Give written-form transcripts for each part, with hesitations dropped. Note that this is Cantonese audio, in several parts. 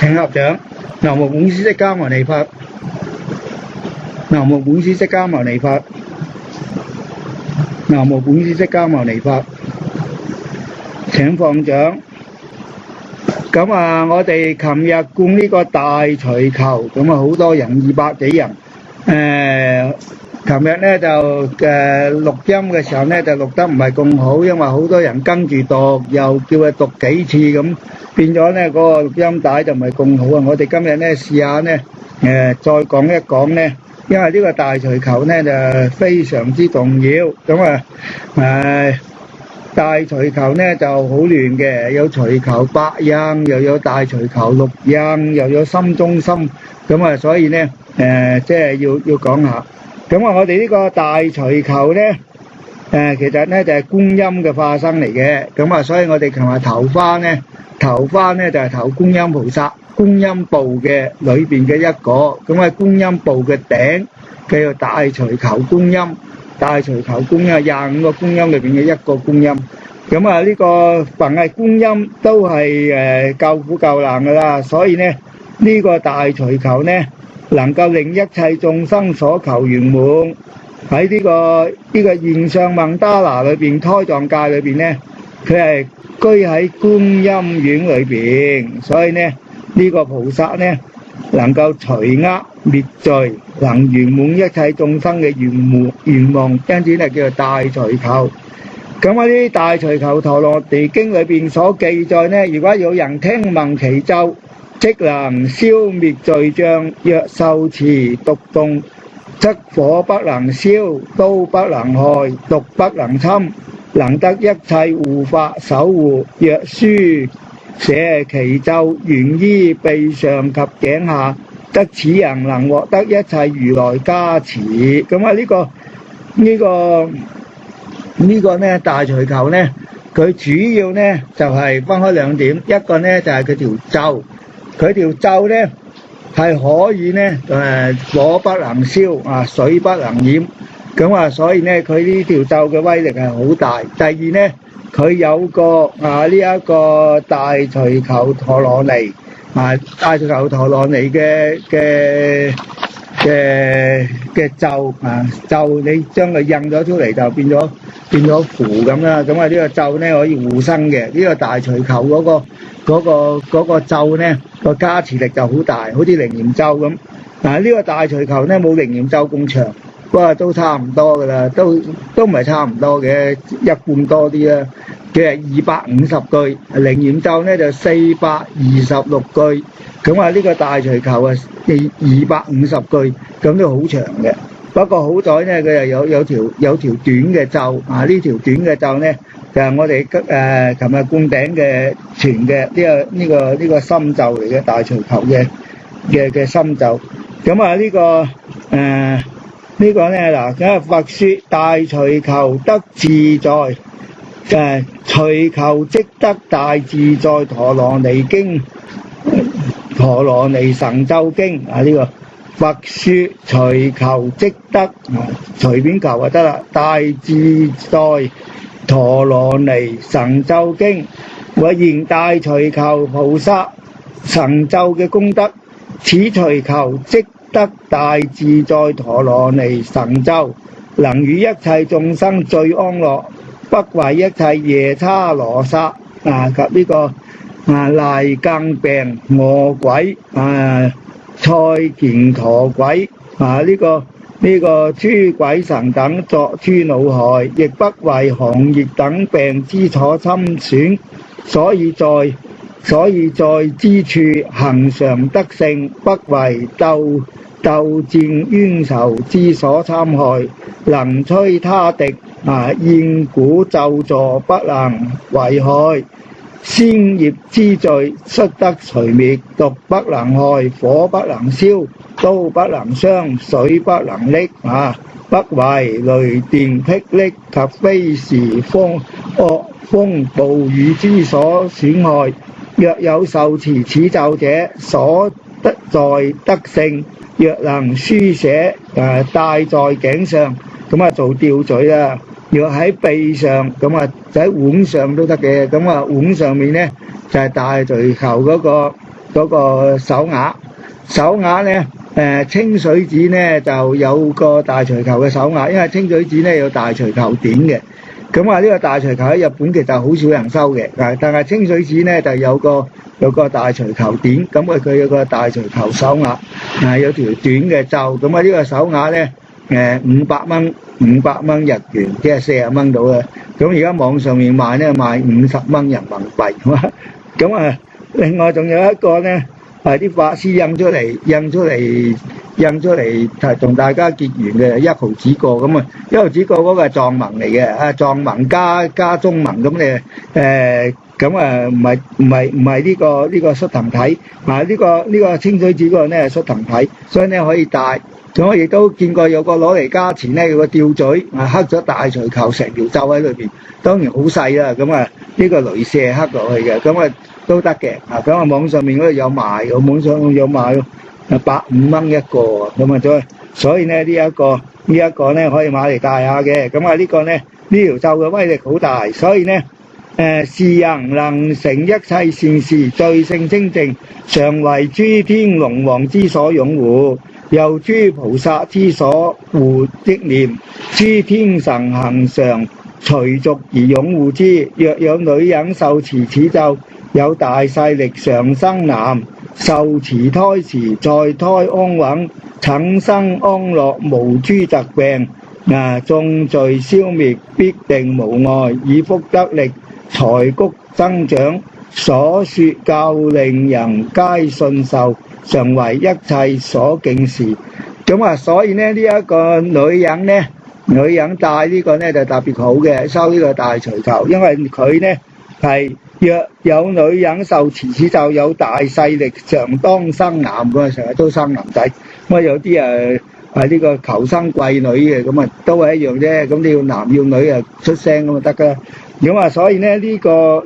請合掌。南無本師釋迦牟尼佛。南無本師釋迦牟尼佛。南無本師釋迦牟尼佛。請放掌。咁啊，我哋琴日供呢個大隨求，咁啊好多人200幾人。琴日咧就錄音嘅時候咧就錄得唔係咁好，因為好多人跟住讀，又叫佢讀幾次咁，變咗咧嗰個錄音帶就唔係咁好啊！我哋今日咧試下咧再講一講咧，因為呢個大隨求咧就非常之重要。咁啊大隨求咧就好亂嘅，有隨求八印，又有大隨求六印，又有心中心，咁啊所以咧即係要講下。咁啊，我哋呢個大隨求咧，其實咧就係觀音嘅化身嚟嘅。咁啊，所以我哋琴日投花咧就係投觀音菩薩，觀音部嘅裏邊嘅一個。咁啊，觀音部嘅頂叫做大隨求觀音，大隨求觀音25個觀音裏邊嘅一個觀音。咁啊，呢個凡係觀音都係救苦救難噶啦，所以咧呢個大隨求咧，能夠令一切眾生所求圓滿。喺呢個現相曼達那裏邊，胎藏界裏邊咧，佢係居喺觀音院裏邊，所以咧呢個菩薩咧能夠除厄滅罪，能圓滿一切眾生嘅願望，因此咧叫做大隨求。咁喺啲大隨求陀羅尼經裏邊所記載咧，如果有人聽聞其咒，即能消滅罪障，若受持讀誦，則火不能燒，刀不能害，毒不能侵，能得一切護法守護。若書寫其咒懸於臂上及頸下，則此人能獲得一切如來加持。咁啊呢個咧大隨求咧，佢主要咧就係分開兩點，一個咧就係佢條咒。佢條咒咧係可以咧火不能燒啊，水不能淹，咁啊所以咧佢呢條咒嘅威力係好大。第二咧佢有個呢一個大隨求陀羅尼大隨求陀羅尼嘅咒咒，你將佢印咗出嚟就變咗符咁啦。咁啊呢個咒咧可以護身嘅，呢個大隨求嗰個咒咧個加持力就好大，好似靈驗咒咁。但係呢個大隨求咧冇靈驗咒咁長，不過都差唔多噶啦，都唔係差唔多嘅，一半多啲啦。佢係250句，靈驗咒咧就426句。咁啊呢個大隨求啊250句，咁都好長嘅。不過好在咧佢又有條短嘅咒呢條短嘅咒咧就係我哋琴日供頂嘅傳嘅呢個心咒嚟嘅，大隨求嘅心咒。咁啊呢個咧嗱，咁佛說大隨求得自在，隨求即得大自在陀羅尼經，陀羅尼神咒經呢個佛說隨求即得，隨便求就得啦，大自在陀羅尼神咒經，或言大隨求菩薩神咒嘅功德，此隨求即得大自在陀羅尼神咒，能與一切眾生最安樂，不為一切夜叉羅剎及呢個賴更病餓鬼賽犍陀鬼呢個諸鬼神等作諸惱害，亦不為寒熱等病之所侵損，所以在之處恆常得勝，不為鬥戰冤仇之所參害，能摧他敵厭鼓咒詛不能為害，先業之罪悉得除滅，毒不能害，火不能燒，刀不能傷，水不能溺不為雷電霹靂及非時惡風暴雨之所損害。若有受持此咒者，所得在得勝。若能書寫戴在頸上，咁做吊墜啦。若喺臂上，咁喺腕上都得嘅。咁腕上面咧就係大隨求嗰嗰個手鐲。手鐲咧，清水寺咧就有個大槌球嘅手鐲，因為清水寺咧有大槌球典嘅。咁呢個大槌球喺日本其實好少人收嘅，但係清水寺咧就有個大槌球典，咁佢有個大槌球手鐲，有條短嘅袖。咁呢個手鐲咧，500蚊日元，即係40蚊到嘅。咁而家網上面賣咧賣50蚊人民幣。咁另外仲有一個咧。係啲法師印出嚟同大家結緣嘅1毫子個咁啊，1毫子個嗰個係藏文嚟嘅，藏文加中文咁你咁唔係呢個縮騰體，呢個清水寺嗰個咧係縮騰體，所以咧可以戴。咁我亦都見過有個攞嚟加錢咧，有個吊墜刻咗大槌球成條咒喺裏邊，當然好細啦。咁呢個雷射刻落去嘅，咁都得嘅。咁網上面嗰度有賣，網上有賣150蚊一個，咁所以咧呢一個咧可以買嚟戴下嘅。咁呢個咧呢條咒嘅威力好大，所以咧是人能成一切善事，罪性清淨，常為諸天龍王之所擁護，又諸菩薩之所護憶念，諸天神恒常隨俗而擁護之。若有女人受持此咒，有大勢力，常生男，受持胎時，在胎安穩，產生安樂，無諸疾病，眾罪消滅，必定無礙，以福得力，財谷增長，所說教令人皆信受，常為一切所敬事。咁所以呢一個女人戴呢個呢就特別好嘅，收呢個大槌球，因為佢呢係若有女人受持此咒，有大勢力，常當生男，咁成日都生男仔。咁有啲係呢個求生貴女嘅，咁都係一樣啫。咁你要男要女出聲咁就得噶。咁所以呢呢個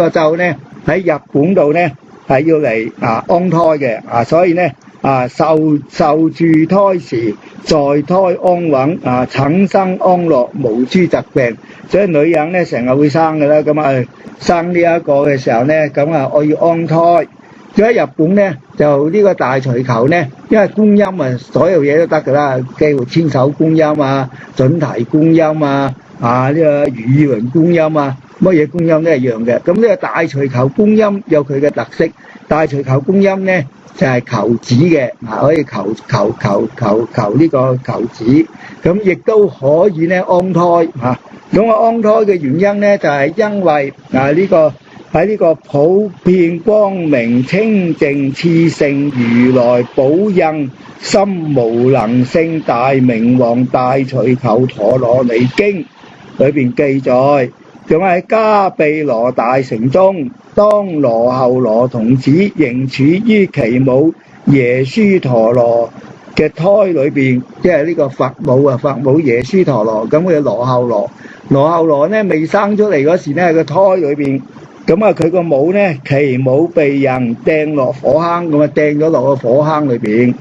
咒呢喺日本度呢係要嚟安胎嘅，所以呢受住胎時，在胎安穩，產生安樂，無諸疾病。所以女人呢成日會生㗎啦，咁生呢一個嘅時候呢，咁我要安胎。咁喺日本呢，就呢個大槌球呢，因為觀音所有嘢都得㗎啦，幾乎千手觀音準提觀音呢個如意輪觀音乜嘢觀音都一樣嘅。咁呢個大槌球觀音有佢嘅特色，大槌球觀音呢就係求子嘅，可以求呢個求子，咁亦都可以呢安胎咁安胎嘅原因呢，就係因為喺呢個普遍光明清淨熾盛如來寶印心無能勝大明王大槌球陀羅尼經裏邊記載，咁喺迦毗羅大城中，當羅睺羅童子仍處於其母耶輸陀羅嘅胎裏邊，即係呢個佛母耶輸陀羅，咁佢羅睺羅呢未生出嚟嗰時呢喺個胎裏邊，咁佢個母呢其母被人掟落火坑，咁掟咗落個火坑裏邊，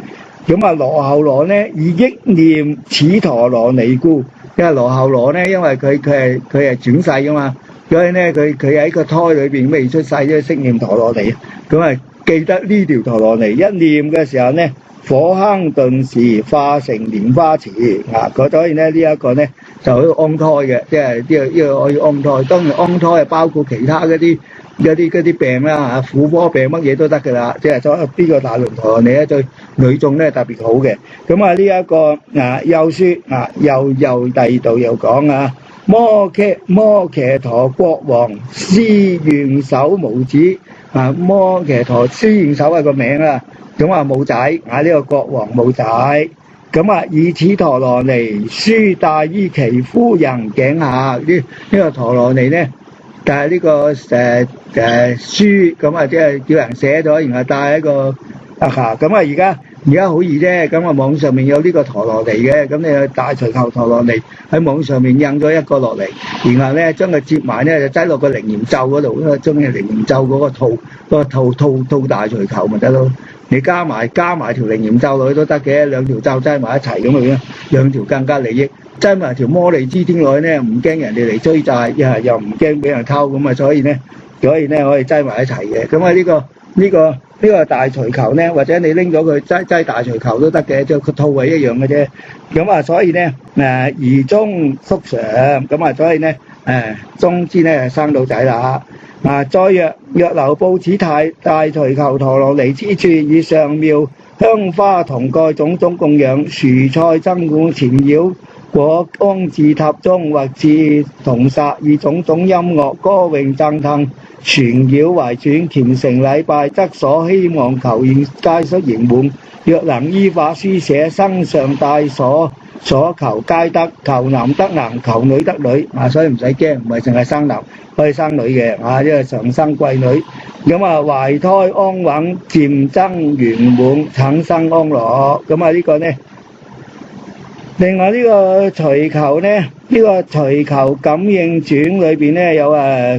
咁羅睺羅呢以憶念此陀羅尼故，因為羅睺羅呢因為佢係轉世噶嘛，所以呢佢喺個胎裏邊未出世都識念陀羅尼，咁記得呢條陀羅尼，一念嘅時候呢，火坑頓時化成蓮花池所以呢一個呢就可以安胎嘅，即係呢個可以安胎。當然安胎係包括其他嗰啲病啦婦科病乜嘢都得㗎啦，即係所以呢個大輪陀羅尼咧對女眾咧特別好嘅。咁呢一個又說又第二度又講摩羯陀國王施願手無子，摩羯陀施願手係個名啦，咁冇仔呢個國王冇仔。咁以此陀羅尼書戴於其夫人頸下，呢個陀羅尼呢，但係呢個書咁即係叫人寫咗，然後戴一個咁而家好易啫，咁網上面有呢個陀羅尼嘅，咁你去大槌球陀羅尼喺網上面印咗一個落嚟，然後呢將佢接埋呢就擠落個靈驗咒嗰度，將個靈驗咒嗰個套大槌球咪得咯。你加埋條靈驗咒落去都得嘅，兩條咒擠埋一齊咁樣，兩條更加利益。擠埋條摩利支天落去呢，唔驚人哋嚟追債，又唔驚俾人偷咁所以呢可以擠埋一齊嘅。咁呢個個大錘球咧，或者你拎咗佢擠大錘球都得嘅，就個套係一樣嘅啫。咁啊，所以咧兒中叔常，咁啊，所以咧終之咧生到仔啦。再曰留布此大錘球陀羅尼之處，以上妙香花銅蓋種種供養，蔬菜珍果纏繞，果安置塔中，或置銅剎，以種種音樂歌詠讚歎，旋繞懷轉，虔誠禮拜，則所希望求願皆悉圓滿。若能依法書寫，生上帶所求皆得，求男得男，求女得女。所以唔使驚，唔係淨係生男，可以生女嘅。因為常生貴女。咁懷胎安穩，漸增圓滿，產生安樂。咁呢個呢，另外呢個錘球呢，呢個錘球感應傳裏邊呢，有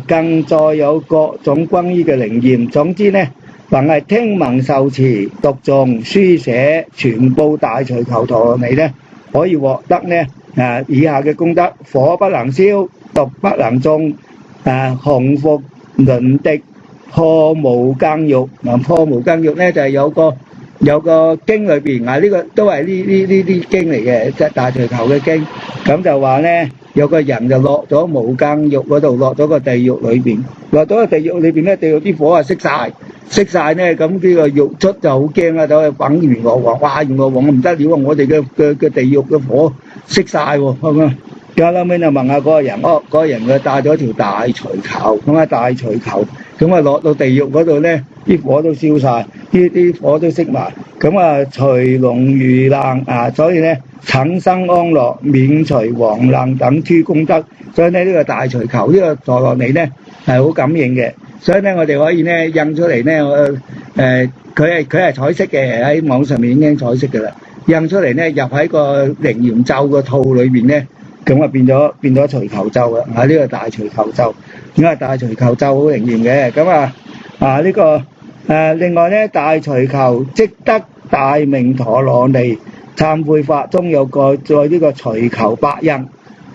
更再有各種關於嘅靈驗。總之呢，凡係聽聞受持、讀誦、書寫、傳報大錘球陀羅尼呢，可以獲得呢以下嘅功德：火不能燒，毒不能中，降伏鄰敵，破無間獄。破無間獄呢就係有個經裏邊，呢個都係呢啲經嚟嘅，即係大錘球嘅經。咁就話呢，有個人就落咗無間獄嗰度，落咗個地獄裏邊，落咗個地獄裏邊呢，地獄啲火熄晒呢，咁呢個獄卒就好驚啦，走去揾閻羅王。哇，閻羅王唔得了啊！我哋嘅地獄嘅火熄晒喎，咁啊，咁後尾就問下嗰個人，嗰個人佢帶咗條大錘球，咁大錘球，咁落到地獄嗰度呢，啲火都燒晒，啲火都熄埋，咁隨龍遇難所以呢，產生安樂，免除亡難等諸功德。所以呢，呢個大錘球呢個陀羅尼呢係好感應嘅。所以咧，我哋可以咧印出嚟咧，佢係彩色嘅，喺網上面已經彩色嘅啦。印出嚟咧，入喺個靈驗咒個套裏邊咧，咁變咗錘球咒啦。呢個大錘球咒，因為大錘球咒好靈驗嘅。咁呢個另外咧，大錘球積得大明陀羅尼懺悔法中有個在呢個錘球八印。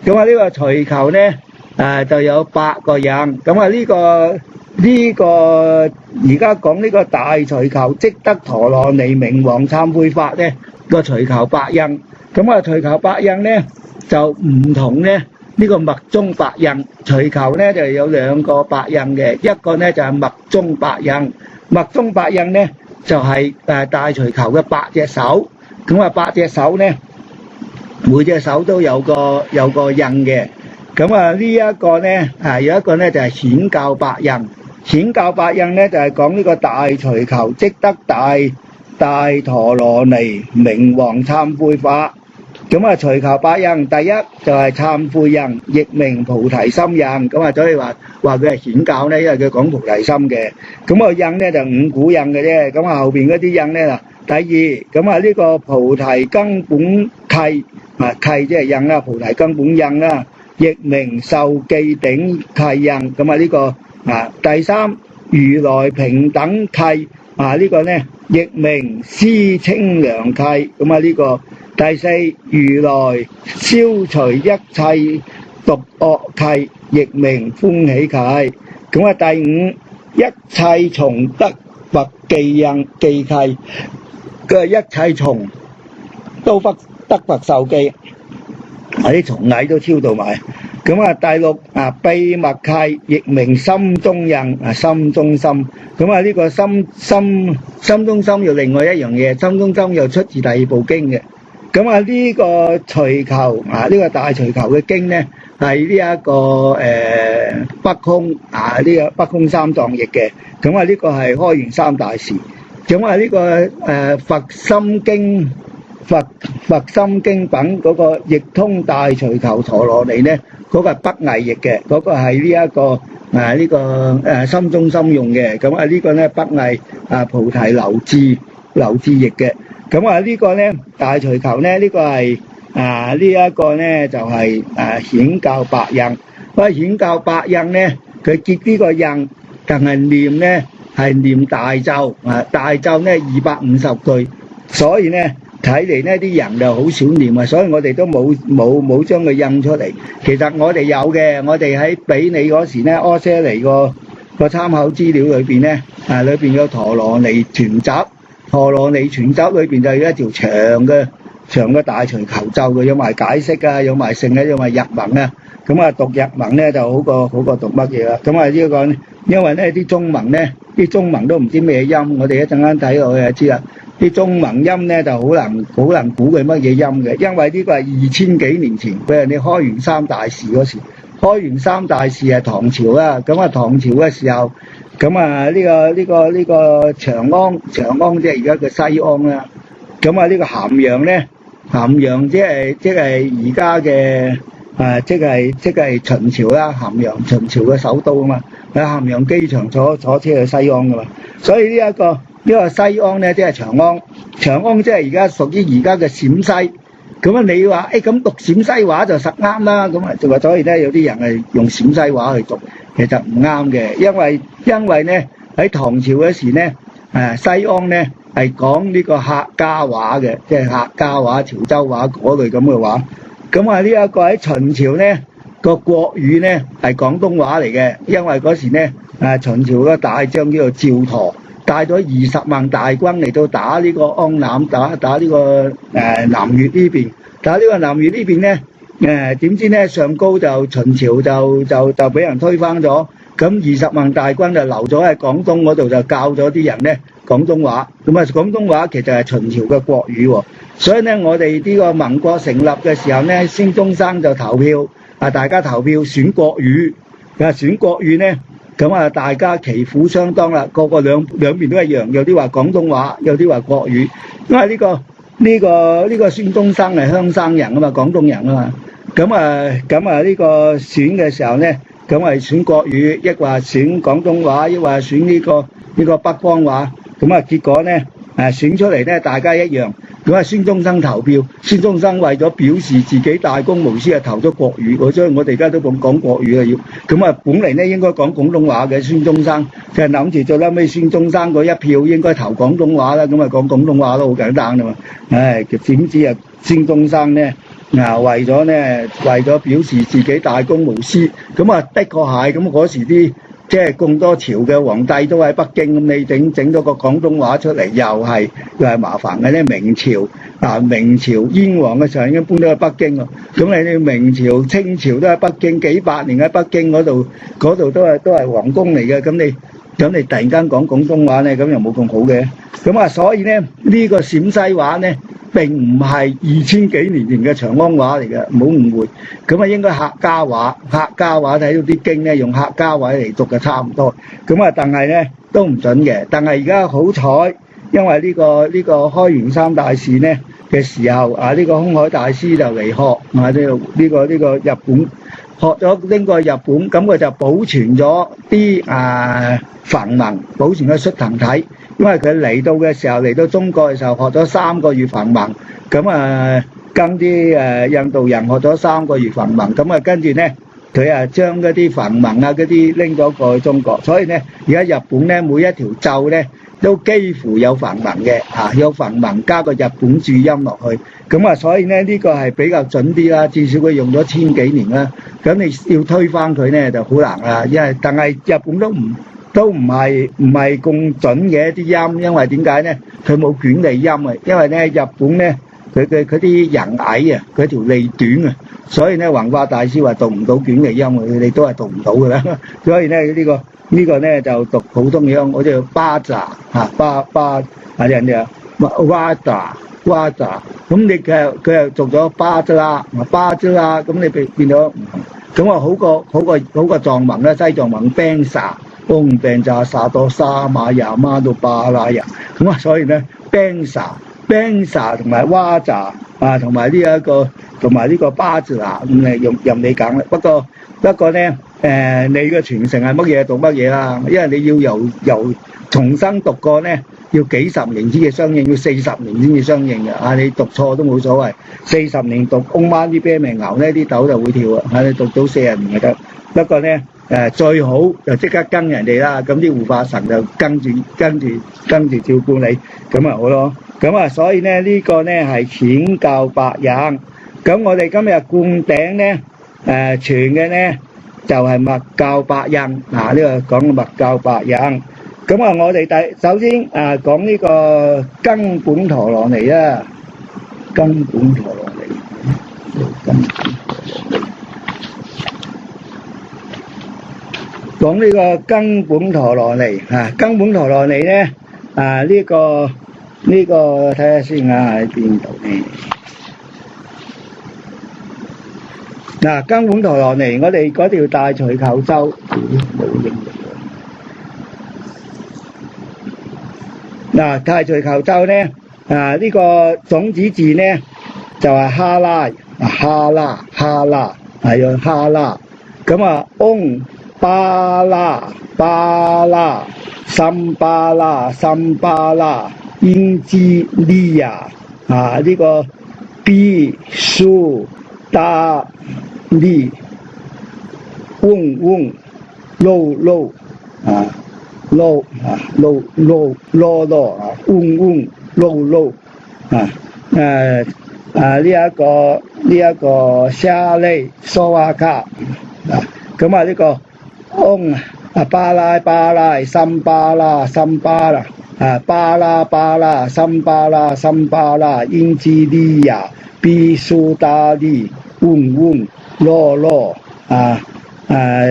咁呢個錘球咧就有8個印。咁呢個而家講呢個大錘球積得陀羅尼明王懺悔法咧，個錘球八印。咁錘球八印咧就唔同咧，呢個脈中八印。錘球咧就有2個八印嘅，一個咧就係脈中八印。脈中八印咧就係大錘球嘅8隻手。咁8隻手咧，每隻手都有個印嘅。咁呢一個咧有一個咧就係顯教八印。顯教八印咧就係講呢個大錘球積得大陀羅尼明王懺悔法。咁錘球八印，第一就係懺悔印，亦名菩提心印。咁所以話佢係顯教咧，因為佢講菩提心嘅。咁個印咧就5股印嘅啫。咁後邊嗰啲印咧嗱，第二咁呢個菩提根本契，契即係印啦，菩提根本印啦，亦名受記頂契印。咁呢個第三如來平等契，呢個呢亦名施清涼契。咁呢個第四如來消除一切毒惡契，亦名歡喜契。咁第五一切蟲得佛記印記契，佢係一切蟲都得佛受記，啲蟲蟻都超度埋。咁第六秘密契，亦名心中印，心中心。咁呢個心中心又另外一樣嘢，心中心又出自第2部經嘅。咁呢個錘球呢個大錘球嘅經呢，係呢一個北空呢個北空三藏譯嘅。咁呢個係開元三大士。咁呢個佛心經品嗰個譯通大錘球陀羅尼呢，嗰個係北魏譯嘅，嗰個係呢一個心中心用嘅。咁呢個呢北魏菩提流志譯嘅。咁呢個呢大錘球呢，呢個係呢一個呢就係顯教八印。顯教八印呢，佢結呢個印，但係念呢係念大咒，大咒呢250句，所以呢睇嚟呢啲人就好少念啊，所以我哋都冇將佢印出嚟。其實我哋有嘅，我哋喺俾你嗰時呢，阿闍黎個個參考資料裏邊咧，裏邊有陀羅尼全集，陀羅尼全集裏邊就有一條長嘅大隨求咒嘅，有埋解釋啊，有埋聖嘅，有埋日文啊。咁啊，讀日文咧就好過讀乜嘢啦。咁啊，呢個因為咧啲中文都唔知咩音，我哋一陣間睇落去就知啦。啲中文音咧就好難估佢乜嘢音嘅，因為呢個係2000幾年前，佢係你開元三大士嗰時。開元三大士係唐朝啦，咁啊唐朝嘅時候，咁啊呢個長安即係而家嘅西安啦。咁啊呢個咸陽咧，咸陽即係而家嘅即係秦朝啦，咸陽秦朝嘅首都啊嘛，喺咸陽機場坐車去西安噶嘛。所以呢個西安咧即係長安即係而家屬於而家嘅陝西。咁啊你話咁讀陝西話就實啱啦，咁啊就話所以咧有啲人係用陝西話去讀，其實唔啱嘅，因為咧喺唐朝嗰時咧西安咧係講呢個客家話嘅，即係客家話、潮州話嗰類咁嘅話。咁啊呢一個喺秦朝咧個國語咧係廣東話嚟嘅，因為嗰時咧秦朝個大將叫做趙佗，帶咗20萬大軍嚟到打呢個安南，打呢個南越呢邊，打呢個南越呢邊咧點知咧上高就秦朝就俾人推翻咗，咁20萬大軍就留咗喺廣東嗰度，就教咗啲人咧廣東話。咁啊廣東話其實係秦朝嘅國語喎，所以咧我哋呢個民國成立嘅時候咧，孫中山就投票，大家投票選國語，選國語咧。咁啊，大家旗鼓相當啦，個兩邊都一樣，有啲話廣東話，有啲話國語。因為呢個孫中山係香山人啊嘛，廣東人啊嘛。咁啊呢個選嘅時候咧，咁係選國語，一話選廣東話，一話選呢個北方話。咁啊結果咧選出嚟咧，大家一樣。咁啊，孫中山投票，孫中山為咗表示自己大公無私，投咗國語，所以我哋而家都講國語啊要。咁啊，本嚟咧應該講廣東話嘅，孫中山就係諗住最後尾孫中山嗰一票應該投廣東話啦，咁啊講廣東話都好簡單啊嘛。點知孫中山咧為咗表示自己大公無私，咁啊的確係咁嗰時啲。即係咁多朝嘅皇帝都喺北京，咁你整咗個廣東話出嚟，又係麻煩嘅咧。明朝燕王嘅時候已經搬咗去北京咯，咁你明朝清朝都喺北京，幾百年喺北京嗰度都係皇宮嚟嘅，咁你突然間講廣東話咧，咁又冇咁好嘅。咁啊，所以咧呢個陝西話咧並唔係2000幾年前嘅長安話嚟嘅，唔好誤會。咁啊應該客家話睇到啲經咧用客家話嚟讀嘅差唔多。咁啊但係咧都唔準嘅。但係而家好彩，因為呢個開元三大士咧嘅時候呢個空海大師就嚟學呢個日本，學咗拎過去日本，咁佢就保存咗啲梵文，保存咗xuất藤體。因為佢嚟到嘅時候，嚟到中國嘅時候學咗3個月梵文，咁跟啲印度人學咗3個月梵文，咁跟住咧佢將嗰啲梵文嗰啲拎咗過去中國，所以咧而家日本咧每一條咒咧都幾乎有梵文嘅，有梵文加個日本注音落去，咁所以咧呢個係比較準啲啦，至少佢用咗1000幾年啦，咁你要推翻佢咧就好難啦，但係日本都唔係咁準嘅一啲音，因為點解咧？佢冇捲脷音啊，因為咧日本咧佢啲人矮啊，佢條脷短啊，所以咧弘化大師話讀唔到捲脷音，佢哋都係讀唔到㗎啦。所以咧呢個咧就讀普通音，我哋巴扎巴人哋哇扎，咁你佢又讀咗巴啫啦，咁你變咗咁好過藏文啦，西藏文 Bangsa。病就沙多沙馬呀媽到巴拉呀，咁所以咧 Bangsa 同埋哇扎同埋呢個巴字咁你任你揀啦。不過咧你嘅傳承係乜嘢讀乜嘢啦，因為你要由重新讀過咧，要幾十年先至相應，要40年先至相應嘅。你讀錯都冇所謂，40年讀翁媽啲啤命牛呢啲豆就會跳啊！你讀到40年就得。不過咧最好就即刻跟人哋啦，咁啲護法神就跟住照顧你，咁好咯。咁所以咧呢個咧係淺教白人。咁我哋今日灌頂咧傳嘅咧就係密教八印啊，呢個講密教八印。咁啊，我哋首先講呢個根本陀羅尼啊，根本陀羅尼，講呢個根本陀羅尼啊，根本陀羅尼咧呢個睇下先啊，喺邊度咧？嗱，根本陀羅尼，我哋嗰條大隨求咒冇應嗱，大隨求咒咧呢個種子字咧就係哈拉，係用哈拉。咁啊，嗡巴拉，森巴拉，英茲利亞呢個 B 蘇達利，嗡囉囉嗡囉呢一個沙利蘇瓦卡咁呢個嗡巴拉森巴拉巴拉森巴拉英茲利亞 B 蘇達利嗡囉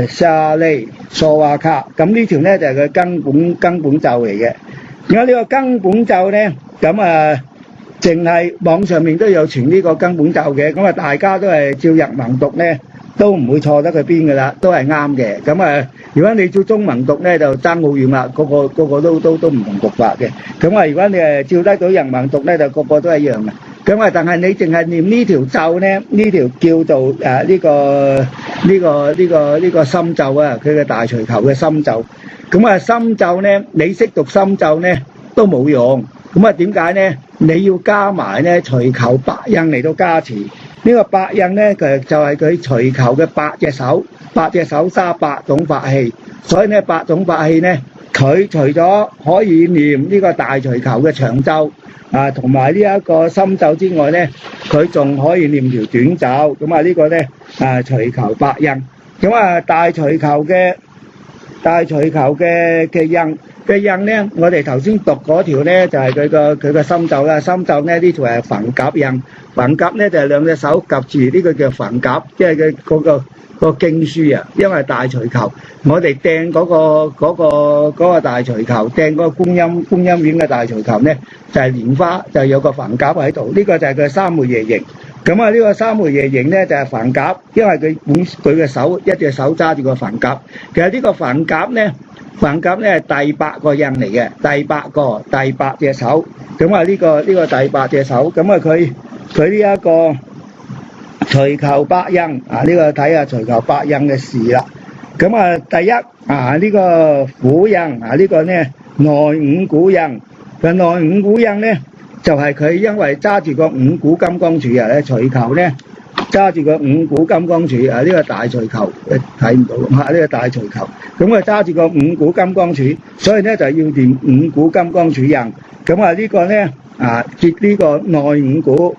沙利蘇瓦卡。咁呢條咧就係佢根本咒嚟嘅。而家呢個根本咒咧，咁淨係網上面都有傳呢個根本咒嘅，咁大家都係照日文讀咧，都唔會錯得佢邊噶啦，都係啱嘅。咁如果你照中文讀咧，就爭好遠啦，個個都唔同讀法嘅。咁如果你照得到日文讀咧，就個個都係一樣嘅。咁但係你淨係念呢條咒咧，呢條叫做呢個心咒啊，佢嘅大隨求嘅心咒。咁心咒咧，你識讀心咒咧都冇用。咁點解咧？你要加埋咧隨求八印嚟到加持。呢個八印咧，就係佢隨求嘅8隻手揸8種法器。所以咧8種法器咧，佢除咗可以念呢個大隨求嘅長咒同埋呢一個心咒之外咧，佢仲可以念條短咒。咁呢個咧隨求八印。咁大隨求嘅印咧，我哋頭先讀嗰條咧就係佢個心咒啦。心咒咧呢條係梵甲印，梵甲咧就係兩隻手夾住，呢個叫梵甲，即係佢嗰個經書啊。因為大隨求，我哋掟嗰個大隨求，掟嗰個觀音院嘅大隨求咧，就係蓮花，就有個梵甲喺度。呢個就係佢三昧耶形。咁呢個三昧耶形咧就係梵甲，因為佢嘅手一隻手揸住個梵甲。其實呢個梵甲咧係第8個印嚟嘅，第8隻手。咁呢個第8隻手，咁佢呢一個隨求八印呢個睇下隨求八印嘅事啦。咁第一呢個苦印呢個咧內五苦印。佢內五苦印咧就係佢因為揸住個五股金剛杵隨求咧揸住個五股金剛杵呢個大隨求睇唔到呢個大隨求。咁佢揸住個五股金剛杵，所以咧就要念五股金剛杵印。咁呢個咧結呢個內五股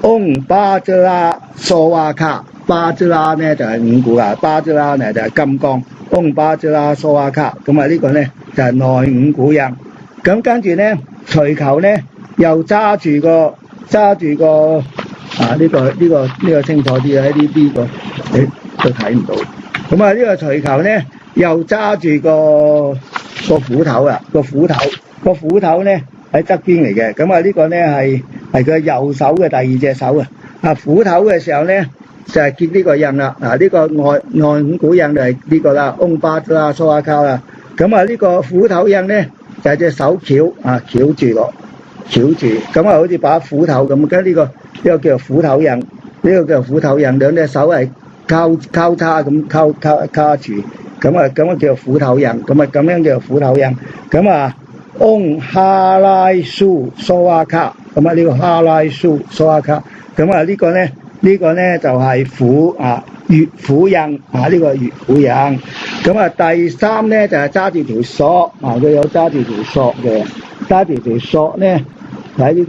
嗡巴茲拉蘇瓦卡，巴茲拉咧就係五股巴茲拉咧就係金剛，嗡巴茲拉蘇瓦卡。咁呢個咧就係內五股印。咁跟住咧隨求咧又揸住個呢個清楚啲呢個你都睇唔到。咁呢個隨求咧又揸住個斧頭個斧頭咧喺側邊嚟嘅。咁呢個咧係佢右手嘅第2隻手斧頭嘅時候咧就係結呢個印啦。呢個內五股印就係呢個啦，嗡巴茲拉蘇瓦卡啦。咁呢個斧頭印咧就係隻手翹住，咁好似把斧頭咁。跟呢個叫做斧頭印，兩隻手係交叉咁卡住，咁叫做斧頭印。咁樣叫做斧頭印。嗡哈拉蘇蘇瓦卡。呢個哈拉蘇蘇瓦卡。呢個咧就係月斧印呢個月斧印。第3咧就係揸住條索佢有揸住條索嘅，揸住條索咧喺呢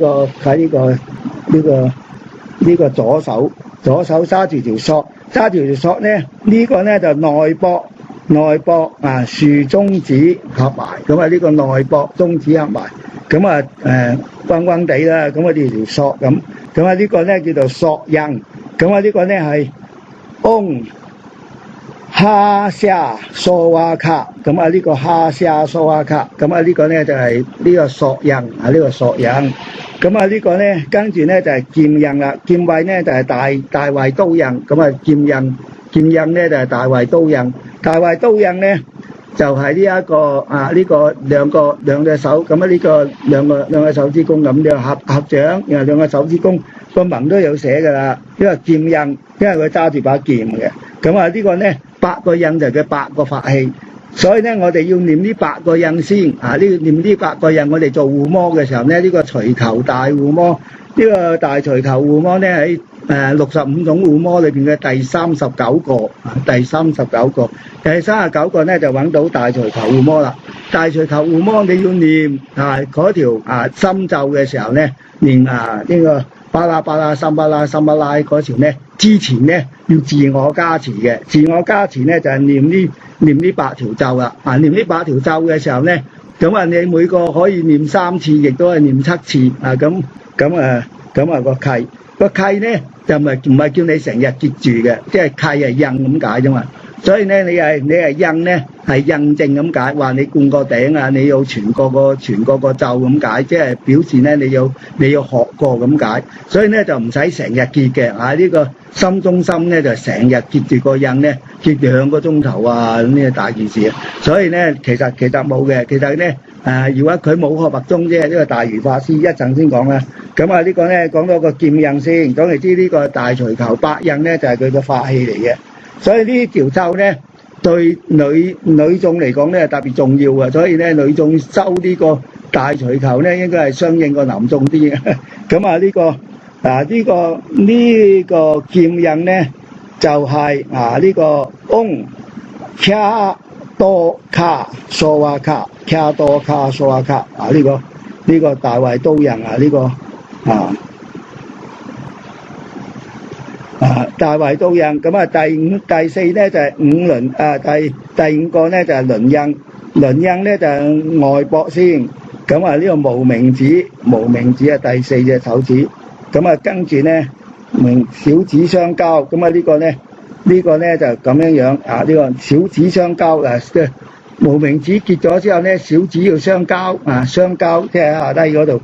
個左手揸住條索。揸住條索咧，呢個咧就內膊啊，豎中指合埋，咁啊呢個內膊中指合埋，咁啊彎彎地啦，咁啊條索咁啊呢個咧叫做索印，咁啊呢個咧係嗡哈夏蘇瓦卡，咁啊呢個哈夏蘇瓦卡，咁啊呢個咧就係呢個索印啊，呢個索印，咁啊呢個咧跟住咧就係劍印啦，劍位咧就係大衛刀印，咁啊劍印咧就係大衛刀印，大衛刀印咧就係呢一個啊呢個兩隻手，咁啊呢個兩個手指公咁樣合掌，然後兩個手指公個紋都有寫噶啦，因為劍印，因為佢揸住把劍嘅，咁啊呢個咧8個印就叫8個法器，所以咧我哋要念呢8個印先啊，念呢8個印，我哋做護摩嘅時候咧，呢個除球大護摩，呢個大除球護摩咧喺65種護摩裏邊嘅第39個啊，第39個咧就揾到大除球護摩啦。大除球護摩你要念嗰條心咒嘅時候咧，念呢個巴拉巴拉森巴拉森巴拉嗰條咧，之前咧要自我加持嘅，自我加持咧就係念呢8條咒啦。念呢8條咒嘅時候咧，咁啊你每個可以念3次，亦都係念7次啊。咁個契咧就唔係叫你成日結住嘅，即係契係印咁解啫嘛。所以咧你係印咧係印證咁解，話你灌個頂啊，你要傳個咒咁解，即係表示咧你要學過咁解。所以咧就唔使成日結嘅呢個心中心咧就成日結住個印咧，結2個鐘頭啊，咁呢大件事啊。所以咧其實冇嘅，其實咧如果佢冇學密宗啫，呢個大如法師一陣先講啦。咁呢個咧講到個劍印先，講嚟知呢個大除球8印咧就係佢嘅法器嚟嘅。所以呢條咒咧對女眾嚟講咧特別重要啊，所以咧女眾修呢個大除球咧應該係相應過男眾啲嘅。咁呢個劍印咧就係呢個嗡卡多卡蘇瓦卡，卡多卡蘇瓦卡呢個大衛刀印大衛刀印。咁第4咧就係5輪第5個咧就係輪印，輪印咧就係外膊先。咁呢個無名指係第4隻手指。咁跟住咧小指相交。咁呢個咧就咁樣呢個小指相交無名指結咗之後咧，小指要相交相交，即係下低嗰度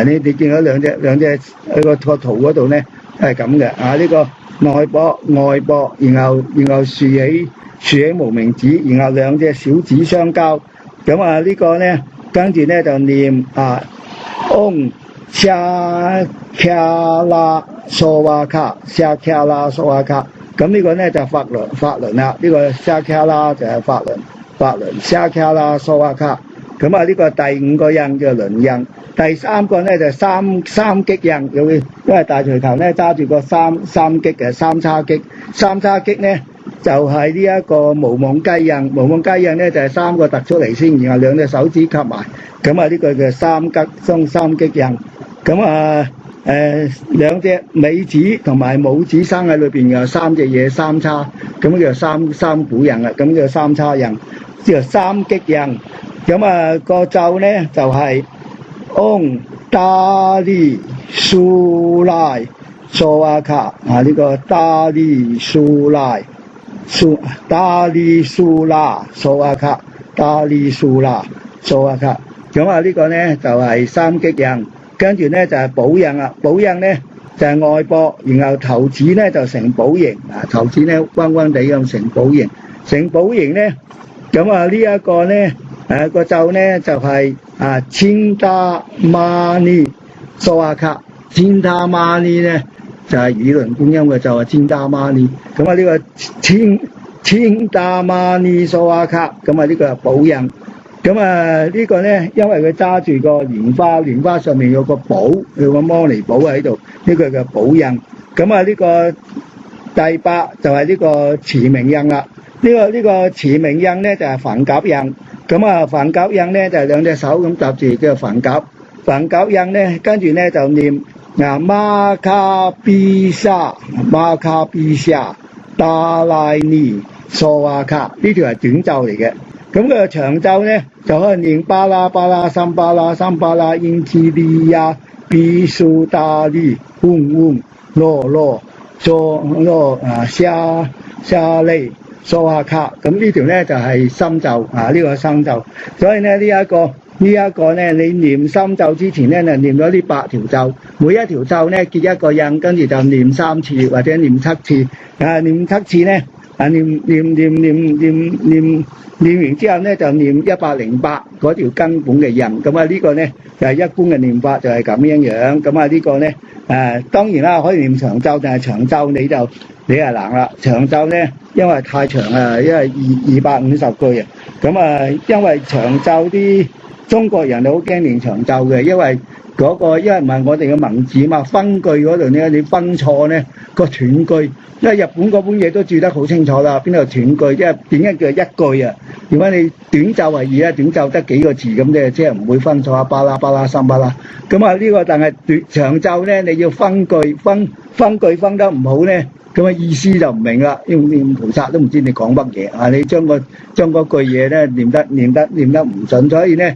你見到兩隻喺個圖嗰度咧係咁嘅呢個內膊外膊，然後豎起無名指，然後兩隻小指相交。咁呢個咧跟住咧就念嗡沙卡拉蘇瓦卡，沙卡拉蘇瓦卡。咁呢個咧就法輪啦，呢個沙卡拉就係法輪沙卡拉蘇瓦卡。咁呢個第5個印叫輪印。第3個咧就三擊印，因為大除球咧揸住個三擊嘅三叉擊咧就係呢一個無妄雞印咧就係3個突出嚟先，然後兩隻手指合埋，咁呢個叫三擊印。咁兩隻尾指同埋拇指生喺裏邊有3隻嘢三叉，咁叫三股印啊，咁叫三叉印，叫三擊印。咁個咒咧就係嗡達利蘇拉蘇瓦卡呢個達利蘇拉蘇拉蘇瓦卡，達利蘇拉蘇瓦卡。咁呢個咧就係三擊印。跟住咧就係寶印啦，寶印咧就係外膊，然後頭指咧就成寶形頭指咧彎彎地咁成寶形咧。咁呢一個咧個咒咧就係千達瑪尼蘇瓦卡，千達瑪尼咧就係語輪觀音嘅咒啊，千達瑪尼。咁呢個千達瑪尼蘇瓦卡，咁呢個係寶印。咁呢個咧，因為佢揸住個蓮花上面有個寶，有個摩尼寶喺度，呢個叫寶印。咁呢個第8就係呢個持明印啦。呢個持明印咧就係梵甲印。咁梵甲印咧就係兩隻手咁搭住叫梵甲。梵甲印咧跟住咧就念瑪卡比沙，達賴尼娑哇卡，呢條係短咒嚟嘅。咁佢嘅長咒咧就可以念巴拉巴拉三巴拉三巴拉因提利亞比蘇達利嗡嗡羅羅佐羅沙利娑哇卡。咁呢條咧就係心咒呢個心咒。所以咧呢一個咧，你念心咒之前咧就念咗呢8條咒，每一條咒咧結一個印，跟住就念3次或者念7次。念7次咧念完之後咧就念108嗰條根本嘅印。咁呢個咧就係一般嘅念法，就係咁樣。咁呢個咧當然啦，可以念長咒，但係長咒你係難啦。長咒咧因為太長啊，因為250句啊。咁因為長咒啲中國人好驚念長咒嘅，因為因為唔係我哋嘅文字嘛，分句嗰度咧你分錯咧個斷句。因為日本嗰本嘢都注得好清楚啦，邊度斷句，即係點解叫一句啊？如果你短咒係2啊，短咒得幾個字咁咧，即係唔會分錯巴拉巴拉三巴拉。咁呢個但係長咒咧，你要分句分句得唔好咧，咁意思就唔明啦。念菩薩都唔知你講乜嘢你將嗰句嘢咧念得唔準，所以咧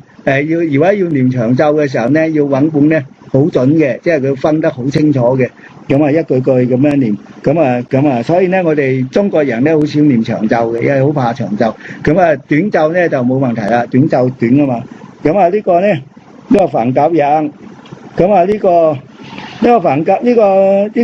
如果要念長咒嘅時候咧，要揾本咧好準嘅，即係佢分得好清楚嘅。咁一句句咁樣念，咁所以咧我哋中國人咧好少念長咒嘅，因為好怕長咒。短咒咧就冇問題啦，短咒短啊嘛。呢個咧呢個梵甲印，呢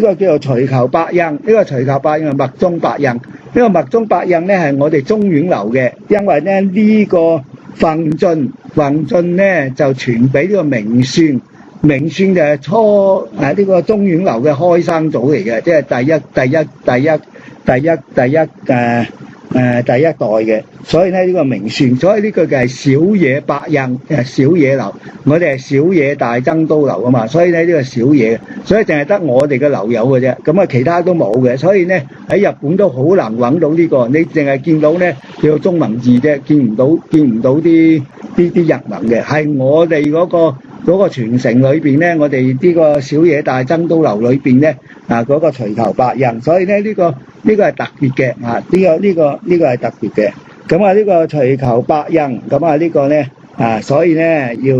個叫做隨求百印。呢個隨求百印係密宗百印。呢個密宗百印咧係我哋中院流嘅，因為咧呢個弘進咧就傳俾呢個明宣。明宣就係呢個中院流嘅開山祖嚟嘅，即係第一代嘅。所以咧呢個明宣，所以呢個就係小野百印，小野流。我哋係小野大僧都流啊嘛，所以咧呢個小野，所以淨係得我哋嘅流有嘅啫。其他都冇嘅。所以咧喺日本都好難揾到呢個，你淨係見到咧叫中文字啫，見唔到啲日文嘅。係我哋嗰個傳承裏邊咧，我哋呢個小野大僧都流裏邊咧嗰個隨求百印，所以咧呢個係特別嘅呢個係特別嘅。呢個隨求百印，呢個咧所以咧要